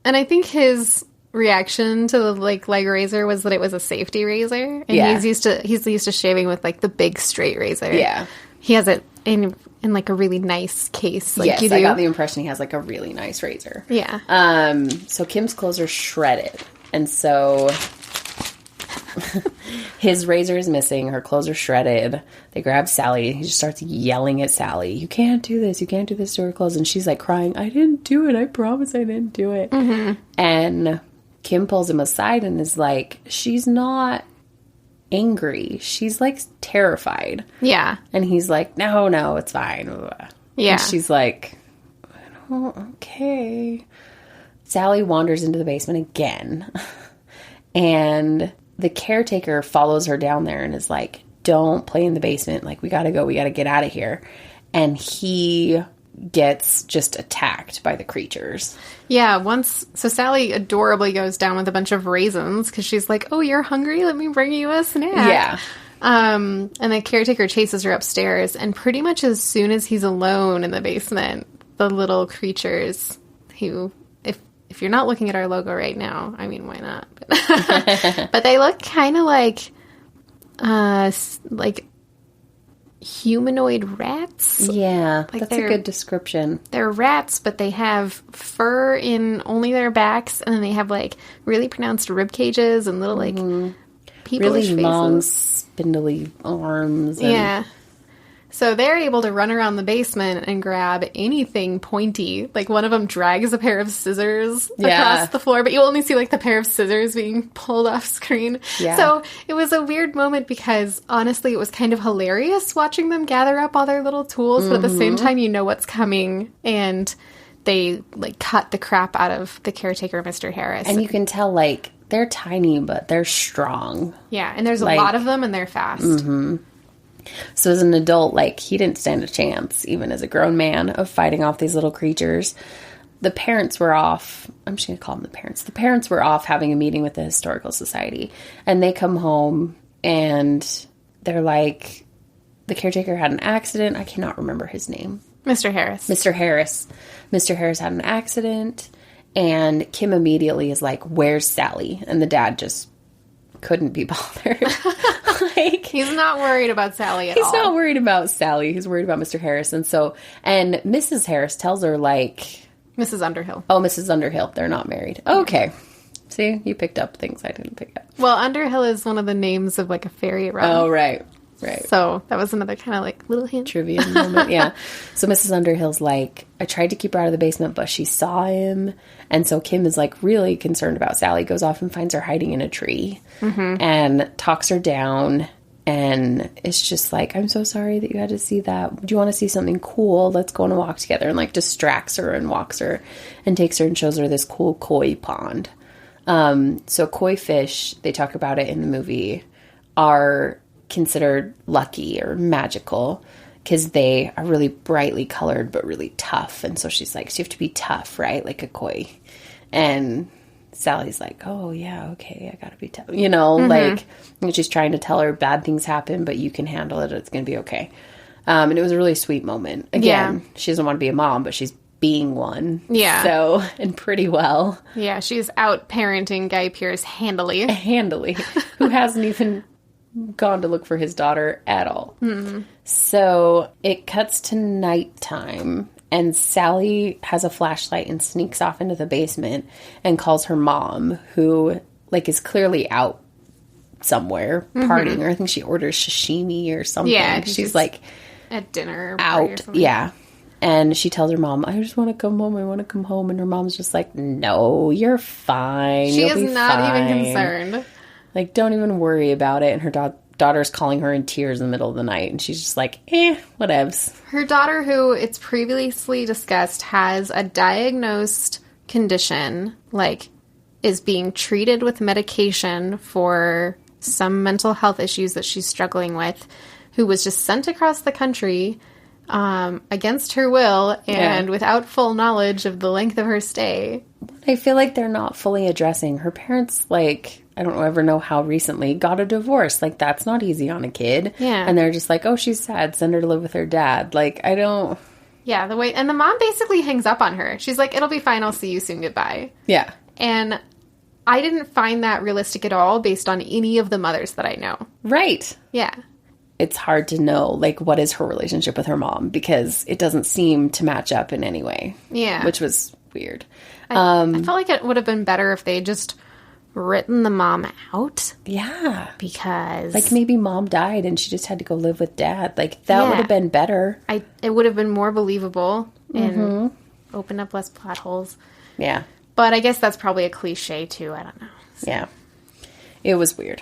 And I think his reaction to the, like, leg razor was that it was a safety razor. And he's used to shaving with, like, the big straight razor. Yeah. He has it in like, a really nice case. Like, yes, you do. I got the impression he has, like, a really nice razor. Yeah. So Kim's clothes are shredded. And so his razor is missing. Her clothes are shredded. They grab Sally. He just starts yelling at Sally. You can't do this. You can't do this to her clothes. And she's, like, crying. I didn't do it. I promise I didn't do it. And Kim pulls him aside and is like, she's not angry. She's, like, terrified. Yeah. And he's like, no, it's fine. Yeah. And she's like, oh, okay. Sally wanders into the basement again. And the caretaker follows her down there and is like, don't play in the basement. Like, we gotta go. We gotta get out of here. And he gets just attacked by the creatures. Yeah, so Sally adorably goes down with a bunch of raisins because she's like, oh, you're hungry? Let me bring you a snack. Yeah. And the caretaker chases her upstairs, and pretty much as soon as he's alone in the basement, the little creatures who, if you're not looking at our logo right now, I mean, why not? But they look kind of like humanoid rats. Yeah, like, that's a good description. They're rats, but they have fur in only their backs, and then they have, like, really pronounced rib cages and little, like, people-ish really faces. long, spindly arms. And... Yeah. So they're able to run around the basement and grab anything pointy. Like, one of them drags a pair of scissors across the floor, but you only see, like, the pair of scissors being pulled off screen. Yeah. So it was a weird moment because, honestly, it was kind of hilarious watching them gather up all their little tools, but at the same time, you know what's coming, and they, like, cut the crap out of the caretaker, Mr. Harris. And you can tell, like, they're tiny, but they're strong. Yeah, and there's a lot of them, and they're fast. So as an adult, like, he didn't stand a chance, even as a grown man, of fighting off these little creatures. the parents were off. I'm just going to call them the parents. The parents were off having a meeting with the Historical Society. And they come home and they're like, the caretaker had an accident. I cannot remember his name. Mr. Harris. Mr. Harris. Mr. Harris had an accident. And Kim immediately is like, where's Sally? And the dad just couldn't be bothered. Like, he's not worried about Sally at all. He's not worried about Sally. He's worried about Mr. Harris. And Mrs. Harris tells her, like... Mrs. Underhill. Oh, Mrs. Underhill. They're not married. Okay. See, you picked up things I didn't pick up. Well, Underhill is one of the names of, like, a fairy realm. Oh, right. Right. So that was another kind of, like, little hint. Trivia moment, yeah. So Mrs. Underhill's like, I tried to keep her out of the basement, but she saw him. And so Kim is, like, really concerned about Sally, goes off and finds her hiding in a tree and talks her down. And it's just like, I'm so sorry that you had to see that. Do you want to see something cool? Let's go on a walk together. And, like, distracts her and walks her and takes her and shows her this cool koi pond. So koi fish, they talk about it in the movie, are considered lucky or magical because they are really brightly colored but really tough. And so she's like, so you have to be tough, right? Like a koi. And Sally's like, oh yeah, okay, I gotta be tough. You know, like, and she's trying to tell her bad things happen, but you can handle it. It's gonna be okay. And it was a really sweet moment. Again, she doesn't want to be a mom, but she's being one. Yeah. So, and pretty well. Yeah, she's out parenting Guy Pearce handily. Handily. Who hasn't even gone to look for his daughter at all. So it cuts to nighttime and Sally has a flashlight and sneaks off into the basement and calls her mom, who, like, is clearly out somewhere partying, or I think she orders sashimi or something. Yeah, she's like at dinner or out. Yeah. And she tells her mom, I just want to come home. I want to come home. And her mom's just like, no, you're fine. She is not even concerned. Like, don't even worry about it. And her daughter's calling her in tears in the middle of the night. And she's just like, whatevs. Her daughter, who it's previously discussed, has a diagnosed condition, like, is being treated with medication for some mental health issues that she's struggling with, who was just sent across the country against her will and without full knowledge of the length of her stay. I feel like they're not fully addressing. Her parents, like, I don't ever know how recently, got a divorce. Like, that's not easy on a kid. Yeah. And they're just like, oh, she's sad. Send her to live with her dad. Like, I don't... Yeah, and the mom basically hangs up on her. She's like, it'll be fine. I'll see you soon. Goodbye. Yeah. And I didn't find that realistic at all based on any of the mothers that I know. Right. Yeah. It's hard to know, like, what is her relationship with her mom, because it doesn't seem to match up in any way. Yeah. Which was weird. I felt like it would have been better if they just written the mom out. Yeah. Because... like, maybe mom died and she just had to go live with dad. Like, that would have been better. It would have been more believable and opened up less plot holes. Yeah. But I guess that's probably a cliche, too. I don't know. So. Yeah. It was weird.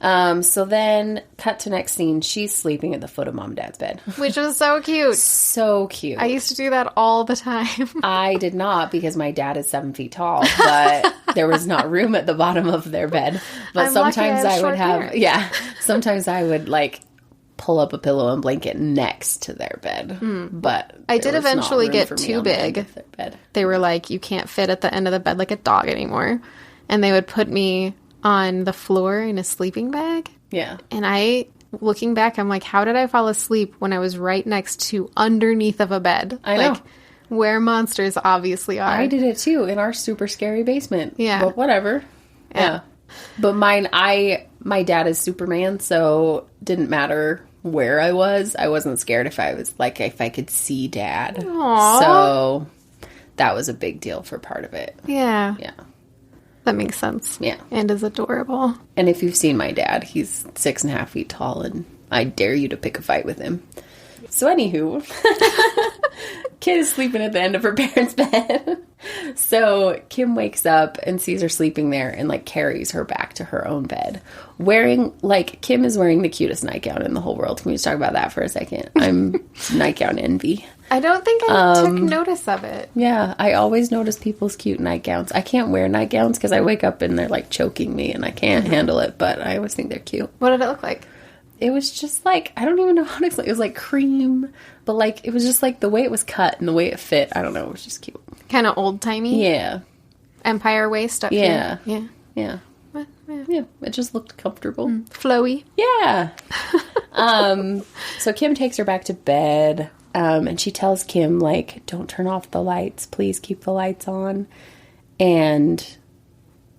So then, cut to next scene. She's sleeping at the foot of mom and dad's bed. Which was so cute. So cute. I used to do that all the time. I did not, because my dad is 7 feet tall, but there was not room at the bottom of their bed. But sometimes I would have, sometimes I would, like, pull up a pillow and blanket next to their bed. But I did eventually get too big. They were like, you can't fit at the end of the bed like a dog anymore. And they would put me on the floor in a sleeping bag. Yeah. And looking back, I'm like, how did I fall asleep when I was right next to underneath of a bed? I know. Like, where monsters obviously are. I did it too, in our super scary basement. Yeah. But whatever. Yeah. But my dad is Superman, so didn't matter where I was. I wasn't scared if I could see dad. Aww. So that was a big deal for part of it. Yeah. Yeah. That makes sense. Yeah. And is adorable. And if you've seen my dad, he's 6.5 feet tall, and I dare you to pick a fight with him. So anywho, Kid is sleeping at the end of her parents' bed. So Kim wakes up and sees her sleeping there and, like, carries her back to her own bed. Kim is wearing the cutest nightgown in the whole world. Can we just talk about that for a second? I'm nightgown envy. I don't think I took notice of it. Yeah, I always notice people's cute nightgowns. I can't wear nightgowns because I wake up and they're, like, choking me and I can't handle it, but I always think they're cute. What did it look like? It was just, like, I don't even know how to explain. It was, like, cream, but, like, it was just, like, the way it was cut and the way it fit. I don't know. It was just cute. Kind of old-timey? Yeah. Empire waist up here? Yeah. Yeah. Yeah, it just looked comfortable. Flowy? Yeah. So Kim takes her back to bed, and she tells Kim, like, don't turn off the lights. Please keep the lights on. And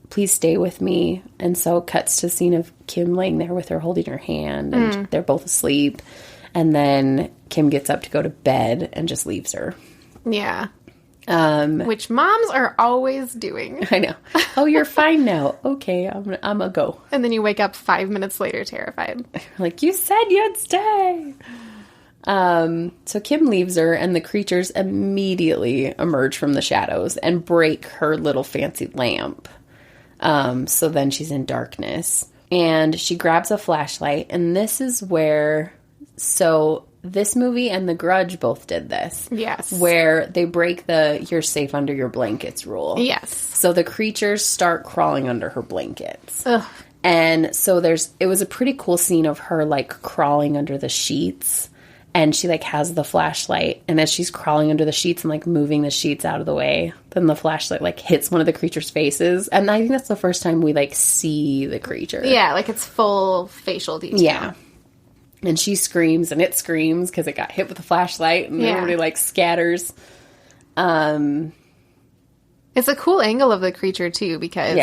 please stay with me. And so it cuts to a scene of Kim laying there with her holding her hand, and they're both asleep. And then Kim gets up to go to bed and just leaves her. Yeah. Which moms are always doing. I know. Oh, you're fine now. Okay, I'm gonna go. And then you wake up 5 minutes later terrified. Like, you said you'd stay. So Kim leaves her, and the creatures immediately emerge from the shadows and break her little fancy lamp. So then she's in darkness. And she grabs a flashlight, and this is where... So this movie and The Grudge both did this. Yes. Where they break the you're safe under your blankets rule. Yes. So the creatures start crawling under her blankets. Ugh. And so it was a pretty cool scene of her, like, crawling under the sheets. And she, like, has the flashlight. And as she's crawling under the sheets and, like, moving the sheets out of the way, then the flashlight, like, hits one of the creature's faces. And I think that's the first time we, like, see the creature. Yeah, like, it's full facial detail. Yeah. And she screams, and it screams because it got hit with a flashlight, and everybody, like, scatters. It's a cool angle of the creature, too, because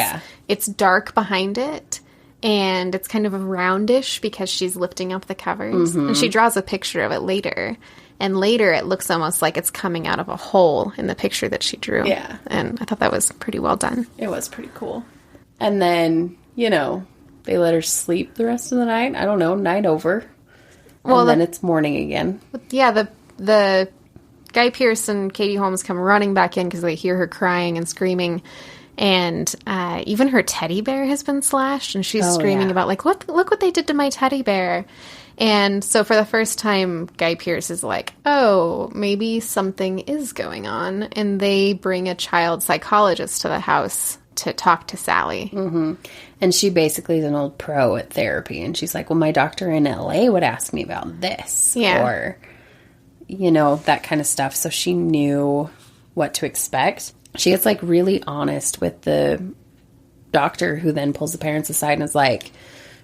it's dark behind it, and it's kind of roundish because she's lifting up the covers. And she draws a picture of it later. And later, it looks almost like it's coming out of a hole in the picture that she drew. Yeah. And I thought that was pretty well done. It was pretty cool. And then, you know, they let her sleep the rest of the night. I don't know, night over. And then it's morning again. Yeah, the Guy Pearce and Katie Holmes come running back in because they hear her crying and screaming. And even her teddy bear has been slashed. And she's screaming about, like, look what they did to my teddy bear. And so for the first time, Guy Pearce is like, oh, maybe something is going on. And they bring a child psychologist to the house to talk to Sally. Mm-hmm. And she basically is an old pro at therapy. And she's like, well, my doctor in LA would ask me about this. Yeah. Or, you know, that kind of stuff. So she knew what to expect. She gets, like, really honest with the doctor, who then pulls the parents aside and is like,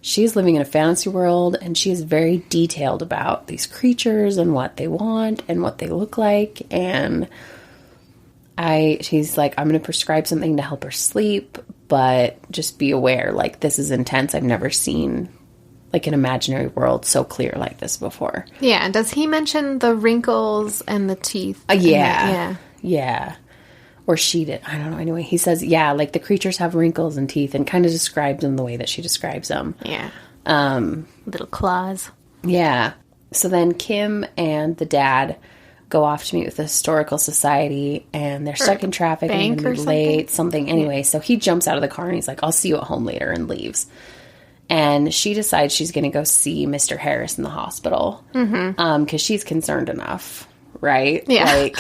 she's living in a fantasy world, and she is very detailed about these creatures and what they want and what they look like. And she's like, I'm going to prescribe something to help her sleep, but just be aware, like, this is intense. I've never seen, like, an imaginary world so clear like this before. Yeah, and does he mention the wrinkles and the teeth? Yeah. Or she did. I don't know. Anyway, he says, yeah, like, the creatures have wrinkles and teeth, and kind of describes them the way that she describes them. Yeah. Little claws. Yeah. So then Kim and the dad go off to meet with the Historical Society, and they're stuck in traffic and they're late. Something. Anyway, so he jumps out of the car and he's like, I'll see you at home later, and leaves. And she decides she's going to go see Mr. Harris in the hospital. Because she's concerned enough, right? Yeah. Like,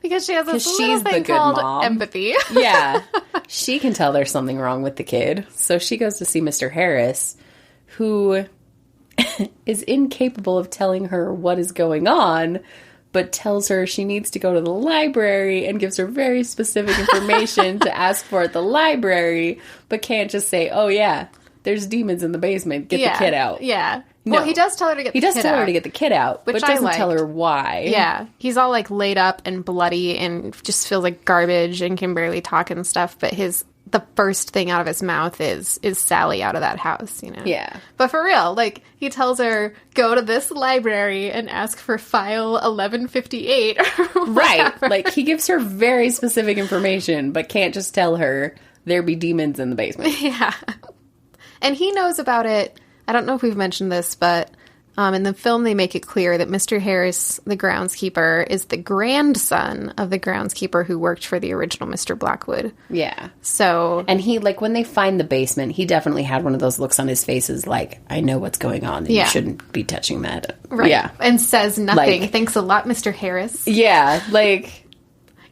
because she has this little thing called empathy. Yeah. She can tell there's something wrong with the kid. So she goes to see Mr. Harris, who is incapable of telling her what is going on, but tells her she needs to go to the library and gives her very specific information to ask for at the library, but can't just say, oh, yeah, there's demons in the basement. Get the kid out. Yeah. No. Well, he does tell her to get the kid out. He does tell her to get the kid out, but doesn't tell her why. Yeah. He's all, like, laid up and bloody and just feels like garbage and can barely talk and stuff, but the first thing out of his mouth is Sally out of that house, you know? Yeah. But for real, like, he tells her, go to this library and ask for file 1158 or right. Like, he gives her very specific information, but can't just tell her there be demons in the basement. Yeah. And he knows about it. I don't know if we've mentioned this, but in the film they make it clear that Mr. Harris, the groundskeeper, is the grandson of the groundskeeper who worked for the original Mr. Blackwood. Yeah. So... And he, like, when they find the basement, he definitely had one of those looks on his face as, like, I know what's going on, and you shouldn't be touching that. Right. Yeah. And says nothing. Like, thanks a lot, Mr. Harris. Yeah, like...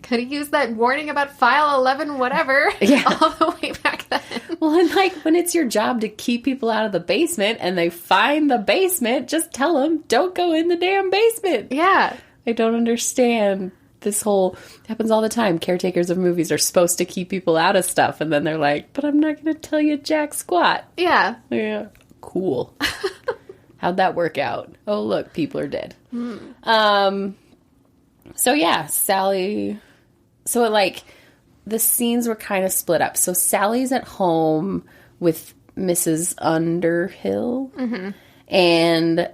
Could have used that warning about file 11 whatever all the way back then. Well, and, like, when it's your job to keep people out of the basement and they find the basement, just tell them, don't go in the damn basement. Yeah. I don't understand this whole happens all the time. Caretakers of movies are supposed to keep people out of stuff, and then they're like, but I'm not going to tell you jack squat. Yeah. Yeah. Cool. How'd that work out? Oh, look, people are dead. So yeah, Sally... So, like, the scenes were kind of split up. So Sally's at home with Mrs. Underhill and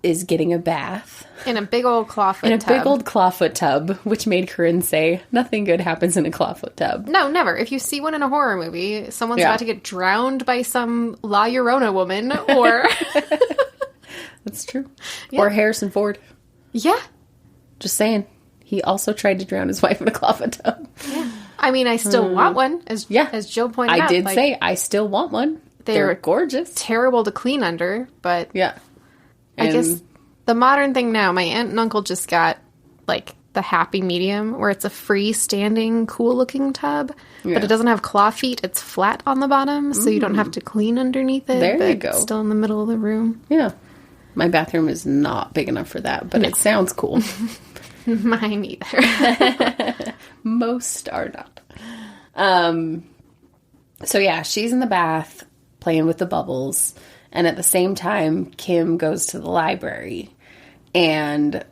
is getting a bath. In a big old clawfoot tub. In a big old clawfoot tub, which made Caryn say, nothing good happens in a clawfoot tub. No, never. If you see one in a horror movie, someone's about to get drowned by some La Llorona woman, or... That's true. Yeah. Or Harrison Ford. Yeah. Just saying. He also tried to drown his wife in a clawfoot tub. Yeah. I mean, I still want one, as Jill pointed out. I did say, I still want one. They're gorgeous. Terrible to clean under, but... Yeah. I guess the modern thing now, my aunt and uncle just got, like, the happy medium, where it's a freestanding, cool-looking tub, but it doesn't have claw feet. It's flat on the bottom, so you don't have to clean underneath it. There you go. It's still in the middle of the room. Yeah. My bathroom is not big enough for that, but it sounds cool. Mine either. Most are not. So yeah, she's in the bath playing with the bubbles, and at the same time, Kim goes to the library and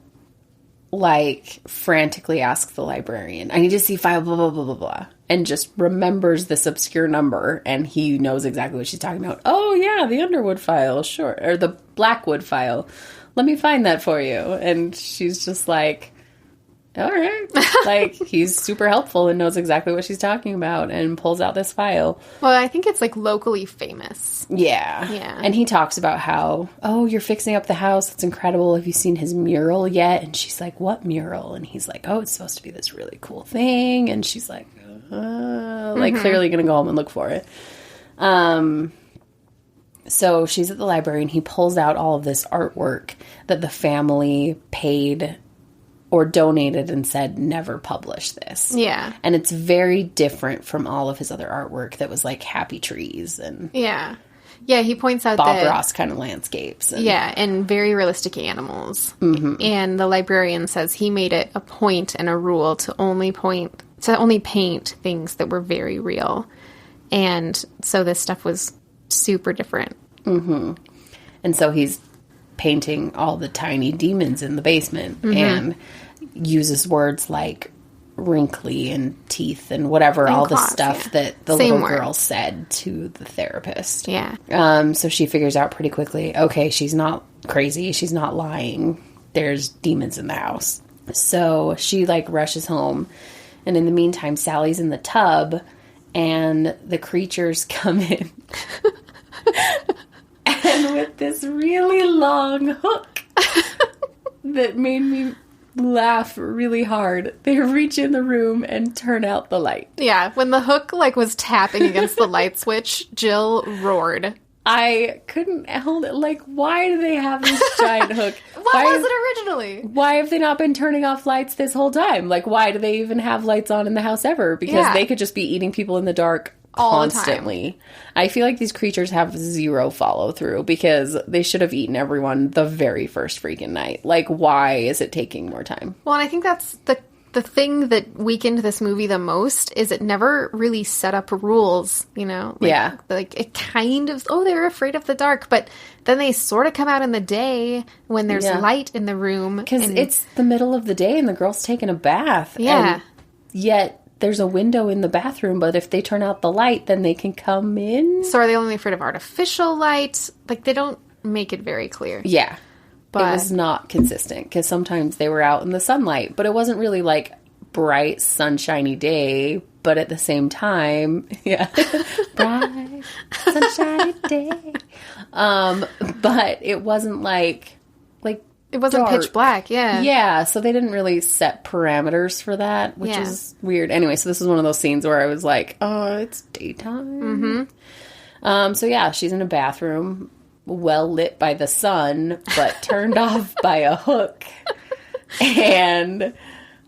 like frantically asks the librarian, I need to see file blah blah blah blah blah, and just remembers this obscure number, and he knows exactly what she's talking about. Oh yeah, the Underwood file, sure, or the Blackwood file. Let me find that for you. And she's just like, all right. Like, he's super helpful and knows exactly what she's talking about and pulls out this file. Well, I think it's, like, locally famous. Yeah. Yeah. And he talks about how, oh, you're fixing up the house. That's incredible. Have you seen his mural yet? And she's like, what mural? And he's like, oh, it's supposed to be this really cool thing. And she's like, like, clearly going to go home and look for it. So she's at the library, and he pulls out all of this artwork that the family paid or donated and said, never publish this. Yeah. And it's very different from all of his other artwork that was like happy trees and... Yeah. Yeah, he points out Bob Ross kind of landscapes. And, and very realistic animals. And the librarian says he made it a point and a rule to only paint things that were very real. And so this stuff was super different. And so he's painting all the tiny demons in the basement and uses words like wrinkly and teeth and whatever, and all claws, the stuff that the little girl said to the therapist. Yeah. So she figures out pretty quickly, okay, she's not crazy. She's not lying. There's demons in the house. So she like rushes home. And in the meantime, Sally's in the tub and the creatures come in. And with this really long hook that made me laugh really hard, they reach in the room and turn out the light. Yeah, when the hook like was tapping against the light switch, Jill roared. I couldn't hold it. Like, why do they have this giant hook? What was it originally? Why have they not been turning off lights this whole time? Like, why do they even have lights on in the house ever? Because they could just be eating people in the dark constantly. I feel like these creatures have zero follow through because they should have eaten everyone the very first freaking night. Like, why is it taking more time? Well, and I think that's the thing that weakened this movie the most is it never really set up rules, you know? Like, like it kind of, they're afraid of the dark, but then they sort of come out in the day when there's light in the room. Because it's the middle of the day and the girl's taking a bath. Yeah. And yet there's a window in the bathroom, but if they turn out the light, then they can come in. So are they only afraid of artificial light? Like, they don't make it very clear. Yeah. But it was not consistent, because sometimes they were out in the sunlight, but it wasn't really, like, bright, sunshiny day, but at the same time, bright, sunshiny day. But it wasn't, like... It wasn't dark. Pitch black, yeah. Yeah, so they didn't really set parameters for that, which is weird. Anyway, so this is one of those scenes where I was like, oh, it's daytime. So yeah, she's in a bathroom, well lit by the sun, but turned off by a hook. And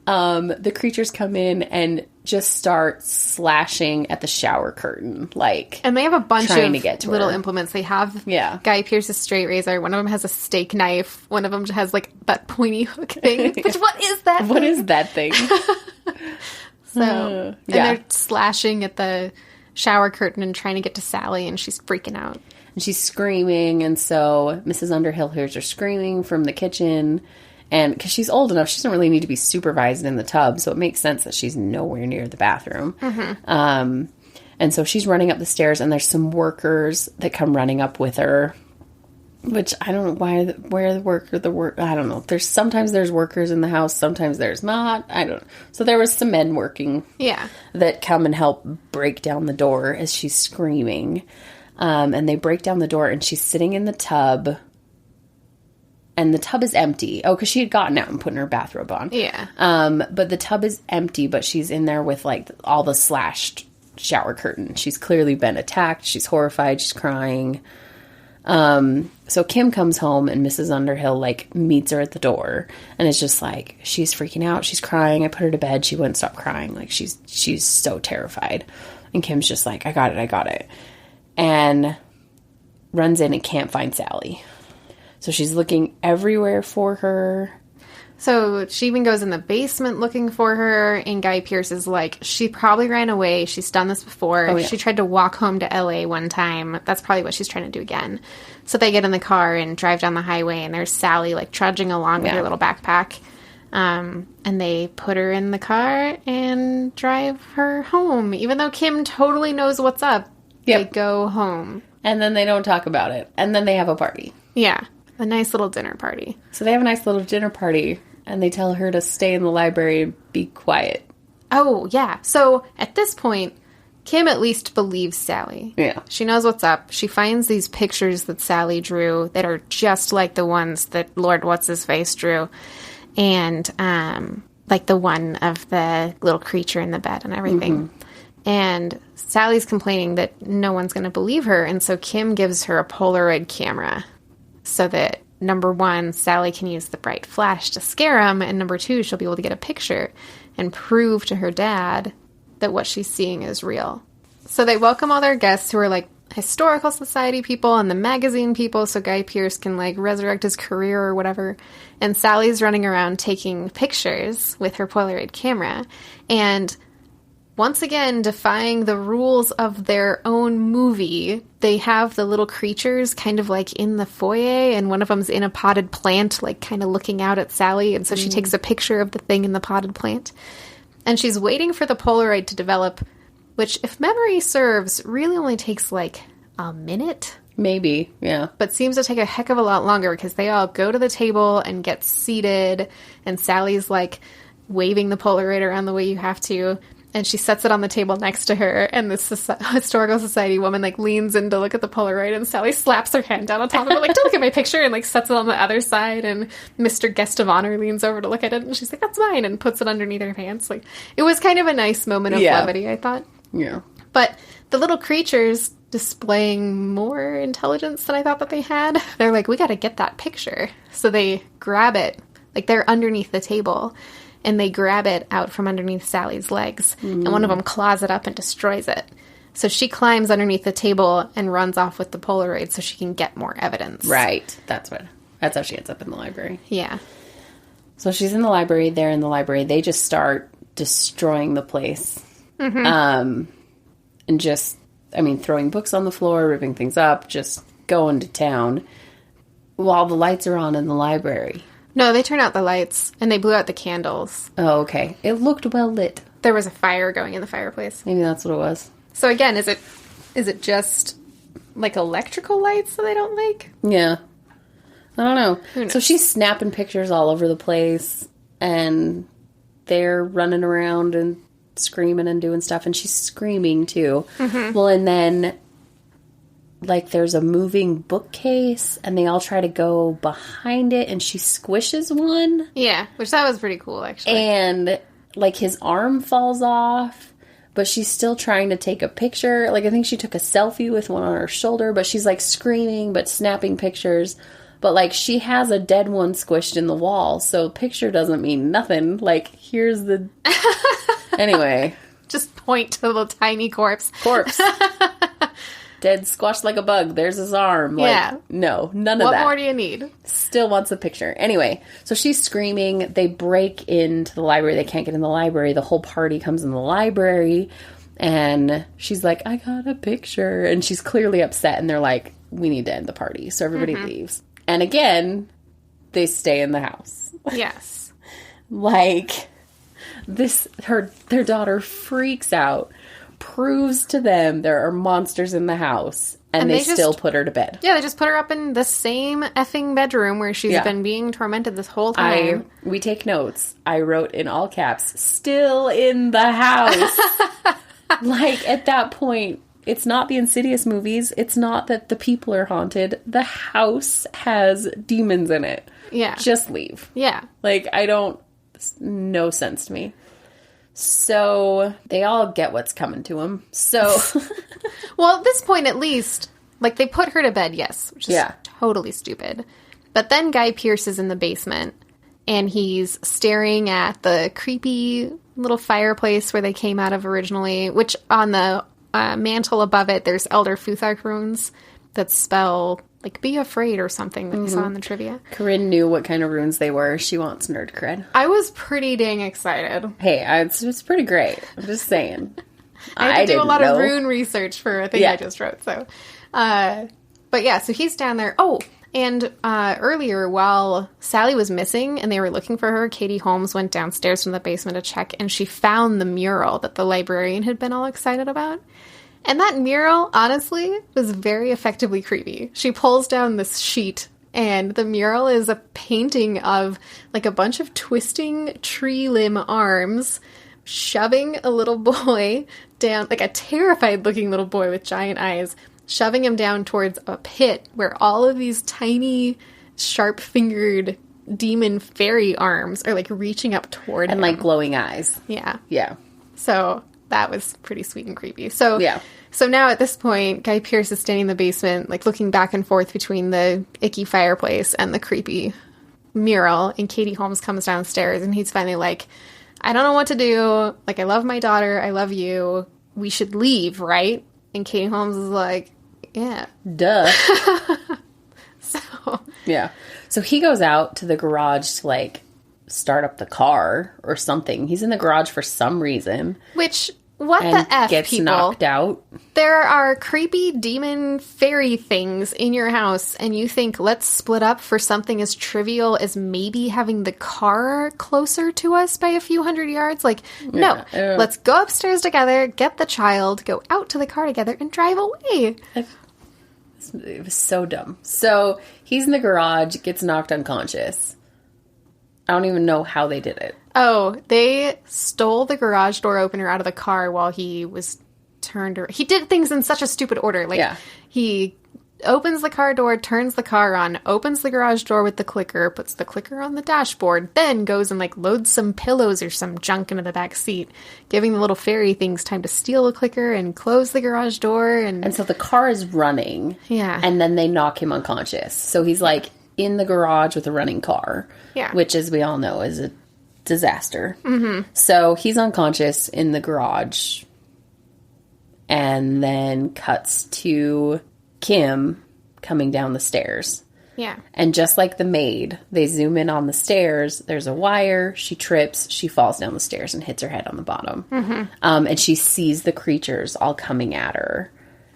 the creatures come in and just start slashing at the shower curtain, like, and they have a bunch trying of to get to little her. implements. They have Yeah. Guy Pearce's straight razor. One of them has a steak knife. One of them has like that pointy hook thing. Which what is that? What is that thing? So, and they're slashing at the shower curtain and trying to get to Sally, and she's freaking out. And she's screaming, and so Mrs. Underhill hears her screaming from the kitchen. And because she's old enough, she doesn't really need to be supervised in the tub, so it makes sense that she's nowhere near the bathroom. And so she's running up the stairs, and there's some workers that come running up with her, which I don't know where I don't know. Sometimes there's workers in the house, sometimes there's not. I don't know. So there was some men working that come and help break down the door as she's screaming. And they break down the door, and she's sitting in the tub. And the tub is empty. Oh, because she had gotten out and put her bathrobe on. Yeah. But the tub is empty, but she's in there with, like, all the slashed shower curtain. She's clearly been attacked. She's horrified. She's crying. So Kim comes home, and Mrs. Underhill, like, meets her at the door. And it's just like, she's freaking out. She's crying. I put her to bed. She wouldn't stop crying. Like, she's so terrified. And Kim's just like, I got it. And runs in and can't find Sally. So she's looking everywhere for her. So she even goes in the basement looking for her, and Guy Pearce is like, she probably ran away. She's done this before. Oh, yeah. She tried to walk home to LA one time. That's probably what she's trying to do again. So they get in the car and drive down the highway, and there's Sally, like, trudging along with her little backpack. And they put her in the car and drive her home. Even though Kim totally knows what's up, they go home. And then they don't talk about it. And then they have a party. Yeah. A nice little dinner party. So they have a nice little dinner party, and they tell her to stay in the library and be quiet. Oh, yeah. So at this point, Kim at least believes Sally. Yeah. She knows what's up. She finds these pictures that Sally drew that are just like the ones that Lord What's-His-Face drew. And, like the one of the little creature in the bed and everything. And Sally's complaining that no one's going to believe her, and so Kim gives her a Polaroid camera. So that, number one, Sally can use the bright flash to scare him, and number two, she'll be able to get a picture and prove to her dad that what she's seeing is real. So they welcome all their guests who are, like, historical society people and the magazine people, so Guy Pearce can, like, resurrect his career or whatever. And Sally's running around taking pictures with her Polaroid camera. And once again, defying the rules of their own movie, they have the little creatures kind of like in the foyer, and one of them's in a potted plant, like kind of looking out at Sally, and so she takes a picture of the thing in the potted plant. And she's waiting for the Polaroid to develop, which, if memory serves, really only takes like a minute. Maybe, yeah. But seems to take a heck of a lot longer, because they all go to the table and get seated, and Sally's like waving the Polaroid around the way you have to. And she sets it on the table next to her, and this historical society woman, like, leans in to look at the Polaroid, and Sally slaps her hand down on top of it, like, don't look at my picture, and, like, sets it on the other side, and Mr. Guest of Honor leans over to look at it, and she's like, that's mine, and puts it underneath her pants. Like, it was kind of a nice moment of levity, I thought. Yeah. But the little creatures displaying more intelligence than I thought that they had, they're like, we gotta get that picture. So they grab it, like, they're underneath the table, and they grab it out from underneath Sally's legs, and one of them claws it up and destroys it. So she climbs underneath the table and runs off with the Polaroid so she can get more evidence. Right. That's how she ends up in the library. Yeah. So she's in the library. They're in the library. They just start destroying the place. And just, throwing books on the floor, ripping things up, just going to town while the lights are on in the library. No, they turned out the lights, and they blew out the candles. Oh, okay. It looked well lit. There was a fire going in the fireplace. Maybe that's what it was. So again, is it just, like, electrical lights that they don't like? Yeah. I don't know. Who knows? So she's snapping pictures all over the place, and they're running around and screaming and doing stuff, and she's screaming, too. Well, and then, like, there's a moving bookcase, and they all try to go behind it, and she squishes one. Yeah, which that was pretty cool, actually. And, like, his arm falls off, but she's still trying to take a picture. Like, I think she took a selfie with one on her shoulder, but she's, like, screaming, but snapping pictures. But, like, she has a dead one squished in the wall, so picture doesn't mean nothing. Like, here's the... Anyway. Just point to the little tiny corpse. Dead, squashed like a bug. There's his arm. Like, no, none of that. What more do you need? Still wants a picture. Anyway, so she's screaming. They break into the library. They can't get in the library. The whole party comes in the library. And she's like, I got a picture. And she's clearly upset. And they're like, we need to end the party. So everybody leaves. And again, they stay in the house. Yes. Like, their daughter freaks out. Proves to them there are monsters in the house, and they still put her to bed. Yeah, they just put her up in the same effing bedroom where she's been being tormented this whole time. We take notes. I wrote in all caps, still in the house. Like, at that point, it's not the Insidious movies. It's not that the people are haunted. The house has demons in it. Yeah. Just leave. Yeah. Like, no sense to me. So, they all get what's coming to them. So, well, at this point, at least, like, they put her to bed, yes, which is totally stupid. But then Guy Pearce is in the basement, and he's staring at the creepy little fireplace where they came out of originally, which on the mantle above it, there's Elder Futhark runes that spell, like, be afraid or something that you saw in the trivia. Caryn knew what kind of runes they were. She wants nerd cred. I was pretty dang excited. Hey, it's pretty great. I'm just saying. I had to do a lot of rune research for a thing I just wrote, so. But yeah, so he's down there. Oh, and earlier, while Sally was missing and they were looking for her, Katie Holmes went downstairs from the basement to check, and she found the mural that the librarian had been all excited about. And that mural, honestly, was very effectively creepy. She pulls down this sheet, and the mural is a painting of, like, a bunch of twisting tree limb arms shoving a little boy down, like a terrified-looking little boy with giant eyes, shoving him down towards a pit where all of these tiny, sharp-fingered demon fairy arms are, like, reaching up toward him. And, like, glowing eyes. Yeah. Yeah. So that was pretty sweet and creepy. So So now at this point, Guy Pearce is standing in the basement, like, looking back and forth between the icky fireplace and the creepy mural, and Katie Holmes comes downstairs, and he's finally like, I don't know what to do. Like, I love my daughter. I love you. We should leave, right? And Katie Holmes is like, yeah. Duh. So. Yeah. So he goes out to the garage to, like, start up the car or something. He's in the garage for some reason. Which, what the F, gets people? Knocked out. There are creepy demon fairy things in your house, and you think, let's split up for something as trivial as maybe having the car closer to us by a few hundred yards? Like, no. Let's go upstairs together, get the child, go out to the car together, and drive away. It was so dumb. So he's in the garage, gets knocked unconscious. I don't even know how they did it. Oh, they stole the garage door opener out of the car while he was turned around. He did things in such a stupid order. Like, he opens the car door, turns the car on, opens the garage door with the clicker, puts the clicker on the dashboard, then goes and, like, loads some pillows or some junk into the back seat, giving the little fairy things time to steal the clicker and close the garage door. And so the car is running. Yeah. And then they knock him unconscious. So he's, like, in the garage with a running car. Yeah. Which, as we all know, is a disaster. Mm-hmm. So he's unconscious in the garage. And then cuts to Kim coming down the stairs. Yeah. And just like the maid, they zoom in on the stairs. There's a wire. She trips. She falls down the stairs and hits her head on the bottom. Mm-hmm. And she sees the creatures all coming at her.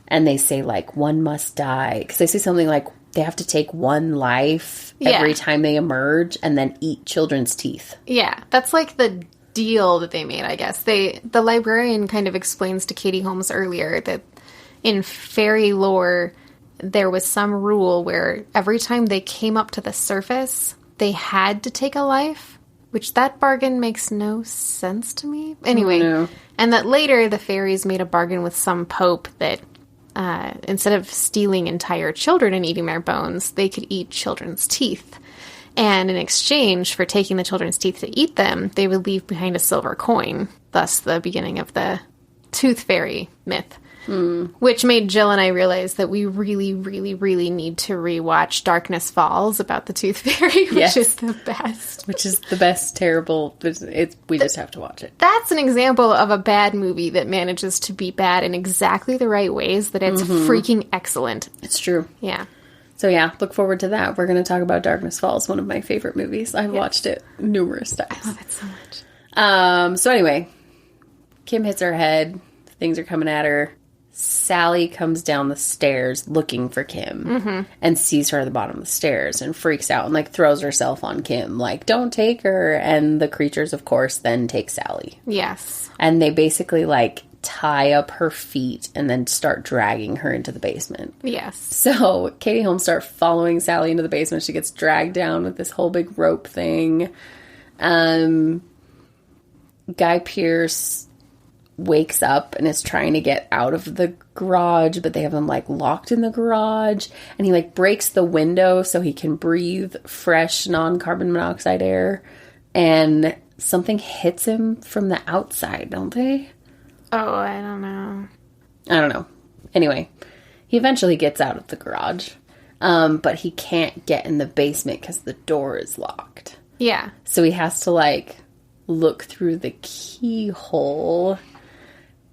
And they say, like, one must die. Because they say something like, they have to take one life every time they emerge and then eat children's teeth. Yeah. That's like the deal that they made, I guess. The librarian kind of explains to Katie Holmes earlier that in fairy lore, there was some rule where every time they came up to the surface, they had to take a life, which that bargain makes no sense to me. Anyway, and that later the fairies made a bargain with some pope that instead of stealing entire children and eating their bones, they could eat children's teeth. And in exchange for taking the children's teeth to eat them, they would leave behind a silver coin, thus the beginning of the tooth fairy myth. which made Jill and I realize that we really, really, really need to rewatch Darkness Falls about the Tooth Fairy, which is the best. Which is the best, terrible. We just have to watch it. That's an example of a bad movie that manages to be bad in exactly the right ways that it's freaking excellent. It's true. Yeah. So yeah, look forward to that. We're going to talk about Darkness Falls, one of my favorite movies. I've watched it numerous times. I love it so much. So anyway, Kim hits her head. Things are coming at her. Sally comes down the stairs looking for Kim and sees her at the bottom of the stairs and freaks out and like throws herself on Kim. Like, don't take her. And the creatures, of course, then take Sally. Yes. And they basically like tie up her feet and then start dragging her into the basement. Yes. So Katie Holmes starts following Sally into the basement. She gets dragged down with this whole big rope thing. Guy Pearce wakes up and is trying to get out of the garage, but they have him like locked in the garage, and he like breaks the window so he can breathe fresh non-carbon monoxide air, and something hits him from the outside, don't they? Oh, I don't know. Anyway, he eventually gets out of the garage, but he can't get in the basement because the door is locked. Yeah. So he has to like look through the keyhole,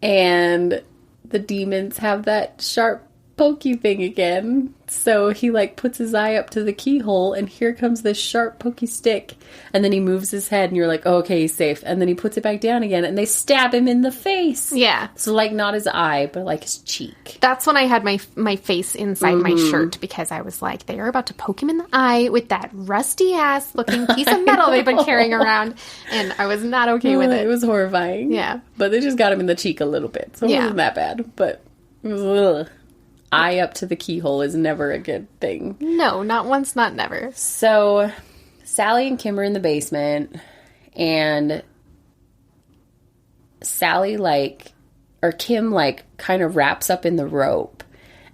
and the demons have that sharp pokey thing again. So he like puts his eye up to the keyhole, and here comes this sharp pokey stick, and then he moves his head and you're like, oh, okay, he's safe. And then he puts it back down again and they stab him in the face. Yeah. So like not his eye, but like his cheek. That's when I had my face inside my shirt, because I was like, they are about to poke him in the eye with that rusty ass looking piece of metal they've been carrying around, and I was not okay with it. It was horrifying. Yeah. But they just got him in the cheek a little bit, so it wasn't that bad. But it was ugh. Eye up to the keyhole is never a good thing. No, not once, not never. So Sally and Kim are in the basement, and Kim kind of wraps up in the rope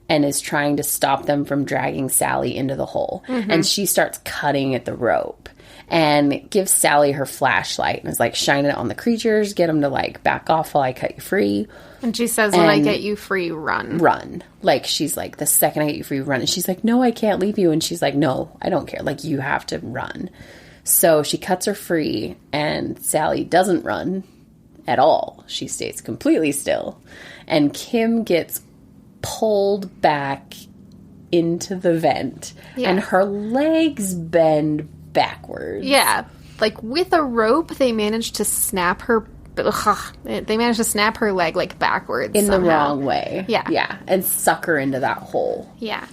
and is trying to stop them from dragging Sally into the hole. And she starts cutting at the rope and gives Sally her flashlight and is like, shine it on the creatures, get them to like back off while I cut you free. And she says, when I get you free, run. Run. Like, she's like, the second I get you free, run. And she's like, no, I can't leave you. And she's like, no, I don't care. Like, you have to run. So she cuts her free, and Sally doesn't run at all. She stays completely still. And Kim gets pulled back into the vent. Yeah. And her legs bend backwards. Yeah. Like, with a rope, they managed to snap her... They managed to snap her leg, like, backwards in somehow. The wrong way. Yeah. Yeah. And suck her into that hole. Yeah.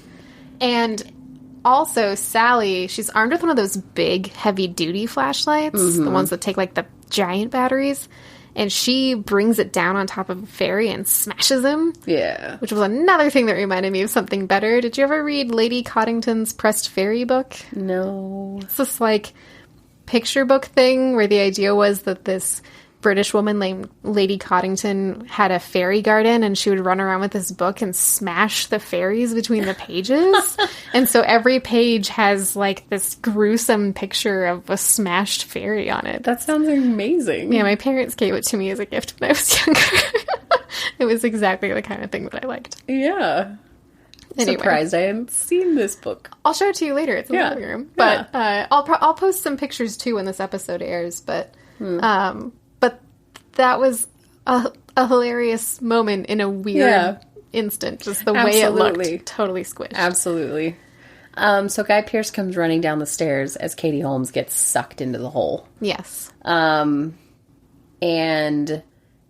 And also, Sally, she's armed with one of those big, heavy-duty flashlights. The ones that take, like, the giant batteries. And she brings it down on top of a fairy and smashes him. Yeah. Which was another thing that reminded me of something better. Did you ever read Lady Coddington's Pressed Fairy book? No. It's this, like, picture book thing where the idea was that this British woman named Lady Coddington had a fairy garden, and she would run around with this book and smash the fairies between the pages. And so every page has like this gruesome picture of a smashed fairy on it. That sounds amazing. Yeah, my parents gave it to me as a gift when I was younger. It was exactly the kind of thing that I liked. Yeah. Anyway. Surprised I hadn't seen this book. I'll show it to you later. It's in the living room. But I'll post some pictures too when this episode airs. But that was a hilarious moment in a weird instant. Just the way it looked. Totally squished. Absolutely. So Guy Pearce comes running down the stairs as Katie Holmes gets sucked into the hole. Yes. And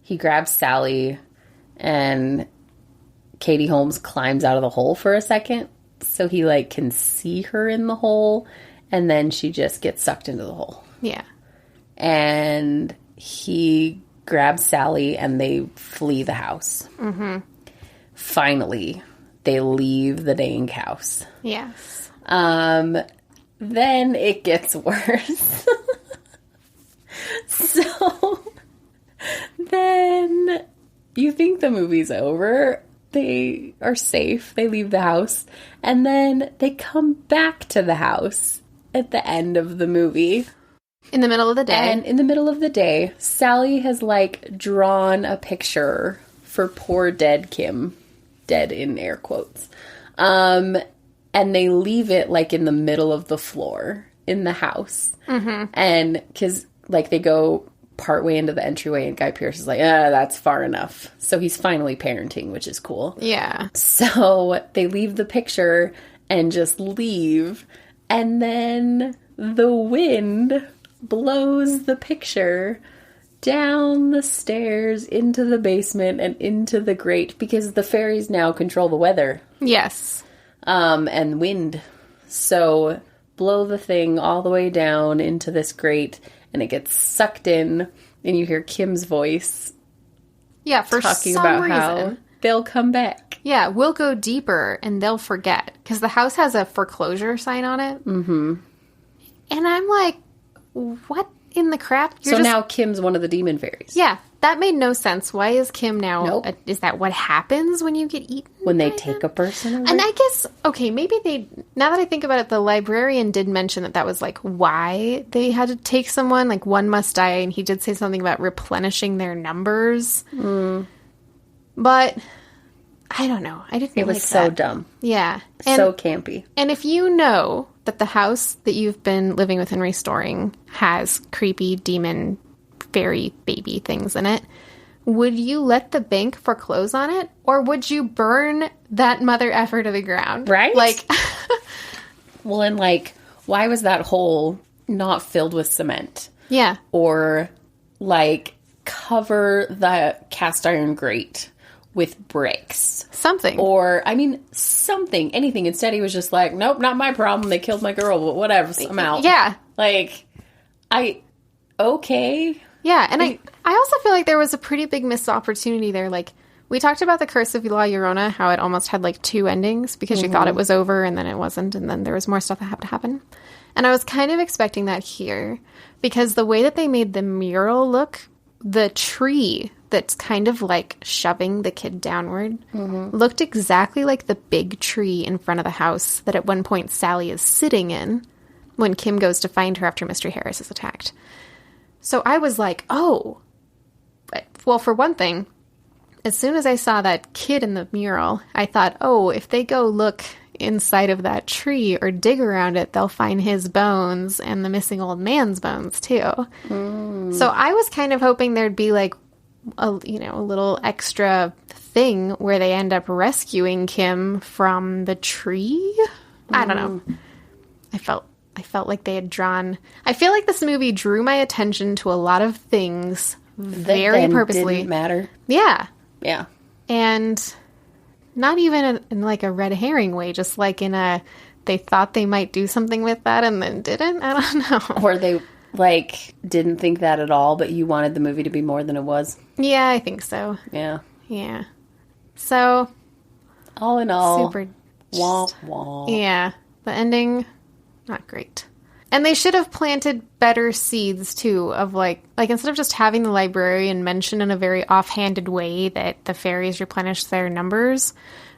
he grabs Sally, and Katie Holmes climbs out of the hole for a second so he like can see her in the hole, and then she just gets sucked into the hole. Yeah. And he grabs Sally and they flee the house. Finally, they leave the Dank house. Yes. Then it gets worse. So then you think the movie's over. They are safe. They leave the house. And then they come back to the house at the end of the movie. In the middle of the day. And in the middle of the day, Sally has, like, drawn a picture for poor dead Kim. Dead in air quotes. And they leave it, like, in the middle of the floor in the house. Mm-hmm. And because, like, they go partway into the entryway and Guy Pearce is like, that's far enough. So he's finally parenting, which is cool. Yeah. So they leave the picture and just leave. And then the wind blows the picture down the stairs into the basement and into the grate because the fairies now control the weather. Yes. And wind. So blow the thing all the way down into this grate and it gets sucked in and you hear Kim's voice. Yeah, for talking some about reason. how they'll come back. Yeah, we'll go deeper and they'll forget. Because the house has a foreclosure sign on it. Mm-hmm. And I'm like, what in the crap? Now Kim's one of the demon fairies. Yeah, that made no sense. Why is Kim now? Nope. Is that what happens when you get eaten? When they take a person away? And I guess, okay, maybe now that I think about it, the librarian did mention that was, like, why they had to take someone. Like, one must die, and he did say something about replenishing their numbers. Mm. But I don't know. I didn't. It was so dumb. Yeah, so campy. And if you know that the house that you've been living with and restoring has creepy demon fairy baby things in it, would you let the bank foreclose on it, or would you burn that mother effer to the ground? Right? Like, well, and like, why was that hole not filled with cement? Yeah. Or like cover the cast iron grate with bricks. Something. Or, I mean, something, anything. Instead, he was just like, nope, not my problem. They killed my girl, but whatever, I'm out. Yeah. Like, okay. Yeah, and I also feel like there was a pretty big missed opportunity there. Like, we talked about the Curse of La Llorona, how it almost had, like, 2 endings, because you thought it was over, and then it wasn't, and then there was more stuff that had to happen. And I was kind of expecting that here, because the way that they made the mural look, the tree that's kind of, like, shoving the kid downward looked exactly like the big tree in front of the house that at one point Sally is sitting in when Kim goes to find her after Mr. Harris is attacked. So I was like, oh. Well, for one thing, as soon as I saw that kid in the mural, I thought, oh, if they go look inside of that tree or dig around it, they'll find his bones and the missing old man's bones, too. Mm. So I was kind of hoping there'd be, like, a little extra thing where they end up rescuing Kim from the tree. I don't know. I felt like they had drawn... I feel like this movie drew my attention to a lot of things very purposely. Didn't matter. Yeah. Yeah. And not even in like a red herring way, just like in a... They thought they might do something with that and then didn't? I don't know. Or they, like, didn't think that at all, but you wanted the movie to be more than it was. Yeah, I think so. Yeah. Yeah. So... all in all... super... womp womp. Yeah. The ending... not great. And they should have planted better seeds, too, of, like instead of just having the librarian mention in a very offhanded way that the fairies replenish their numbers,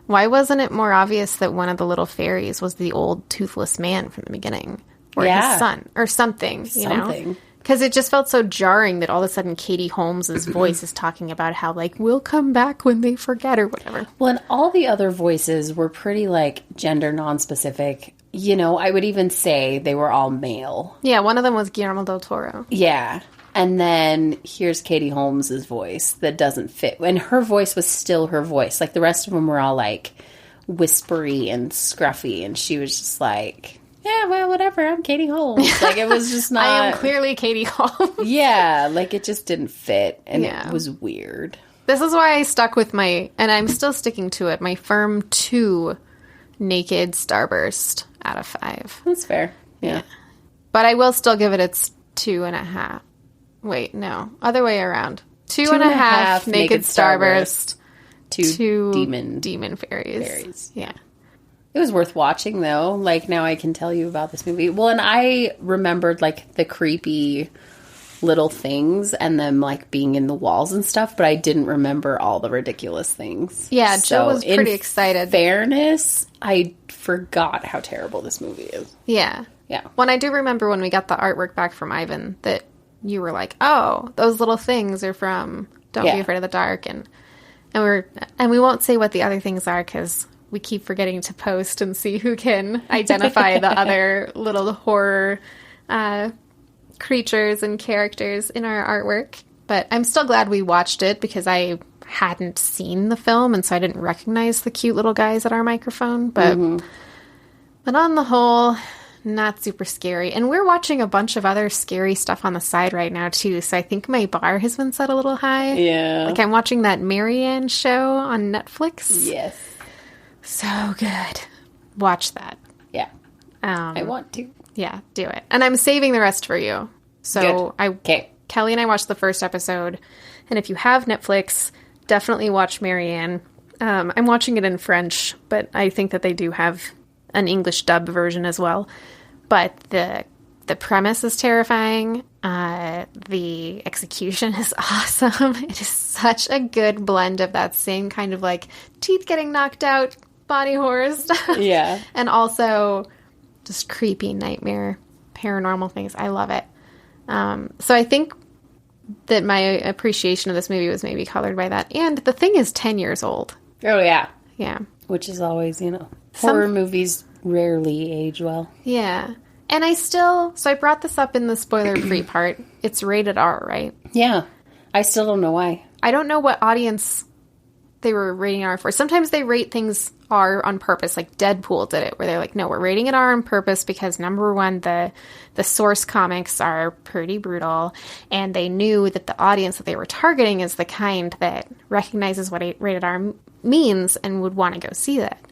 why wasn't it more obvious that one of the little fairies was the old toothless man from the beginning? Or his son, or something, you know? Because it just felt so jarring that all of a sudden Katie Holmes' voice is talking about how, like, we'll come back when they forget or whatever. Well, and all the other voices were pretty, like, gender non-specific. You know, I would even say they were all male. Yeah, one of them was Guillermo del Toro. Yeah. And then here's Katie Holmes' voice that doesn't fit. And her voice was still her voice. Like, the rest of them were all, like, whispery and scruffy. And she was just like, yeah, well, whatever, I'm Katie Holmes. Like, it was just not... I am clearly Katie Holmes. Yeah, like, it just didn't fit. And it was weird. This is why I stuck with my... And I'm still sticking to it. My firm 2 naked starburst out of 5. That's fair. Yeah. But I will still give it its 2.5. Wait, no. Other way around. 2.5 naked starburst. 2 demon fairies. Yeah. It was worth watching, though. Like, now I can tell you about this movie. Well, and I remembered, like, the creepy little things and them, like, being in the walls and stuff, but I didn't remember all the ridiculous things. Yeah, Joe was pretty excited. In fairness, I forgot how terrible this movie is. Yeah. Yeah. When I do remember when we got the artwork back from Ivan, that you were like, oh, those little things are from Don't Be Afraid of the Dark, and And we won't say what the other things are because we keep forgetting to post and see who can identify the other little horror creatures and characters in our artwork. But I'm still glad we watched it because I hadn't seen the film, and so I didn't recognize the cute little guys at our microphone. But on the whole, not super scary. And we're watching a bunch of other scary stuff on the side right now, too. So I think my bar has been set a little high. Yeah. Like I'm watching that Marianne show on Netflix. Yes. So good. Watch that. Yeah. I want to. Yeah, do it. And I'm saving the rest for you. So Okay. Kelly and I watched the first episode. And if you have Netflix, definitely watch Marianne. I'm watching it in French, but I think that they do have an English dub version as well. But the premise is terrifying. The execution is awesome. It is such a good blend of that same kind of like teeth getting knocked out body horror stuff. Yeah. And also just creepy nightmare paranormal things. I love it. So I think that my appreciation of this movie was maybe colored by that. And the thing is 10 years old. Oh, yeah. Yeah. Which is always, horror movies rarely age well. Yeah. And so I brought this up in the spoiler-free part. It's rated R, right? Yeah. I still don't know why. I don't know what audience they were rating R for. Sometimes they rate things R on purpose, like Deadpool did it, where they're like, no, we're rating it R on purpose because, number one, the source comics are pretty brutal, and they knew that the audience that they were targeting is the kind that recognizes what rated R means and would want to go see that.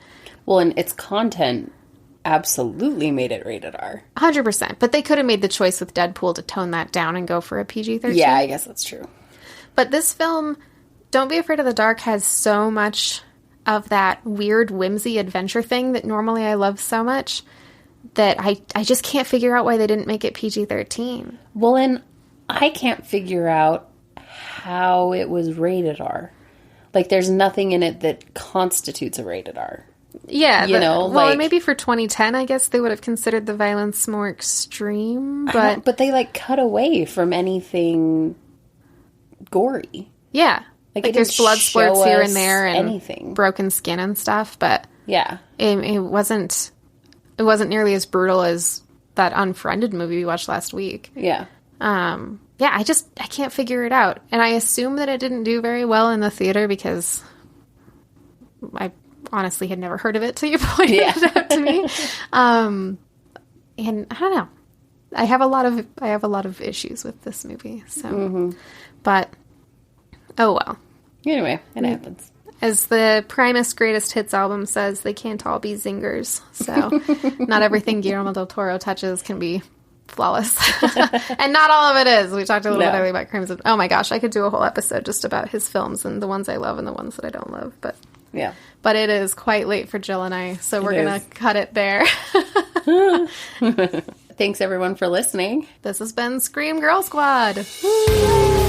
Well, and its content absolutely made it rated R. 100%. But they could have made the choice with Deadpool to tone that down and go for a PG-13. Yeah, I guess that's true. But this film, Don't Be Afraid of the Dark, has so much of that weird whimsy adventure thing that normally I love so much that I just can't figure out why they didn't make it PG-13. Well, and I can't figure out how it was rated R. Like, there's nothing in it that constitutes a rated R. Yeah. Well, maybe for 2010, I guess they would have considered the violence more extreme, but they, cut away from anything gory. Yeah. Like there's blood splurts here and there and anything. Broken skin and stuff, but yeah, it wasn't nearly as brutal as that Unfriended movie we watched last week. Yeah. Yeah, I can't figure it out. And I assume that it didn't do very well in the theater because I honestly had never heard of it till you pointed it out to me. And I don't know. I have a lot of issues with this movie. So, but oh well. Anyway, it happens. As the Primus Greatest Hits album says, they can't all be zingers. So, not everything Guillermo del Toro touches can be flawless. And not all of it is. We talked a little bit earlier about Crimes of... Oh my gosh, I could do a whole episode just about his films and the ones I love and the ones that I don't love. But yeah. But it is quite late for Jill and I, so we're going to cut it there. Thanks everyone for listening. This has been Scream Girl Squad. Woo!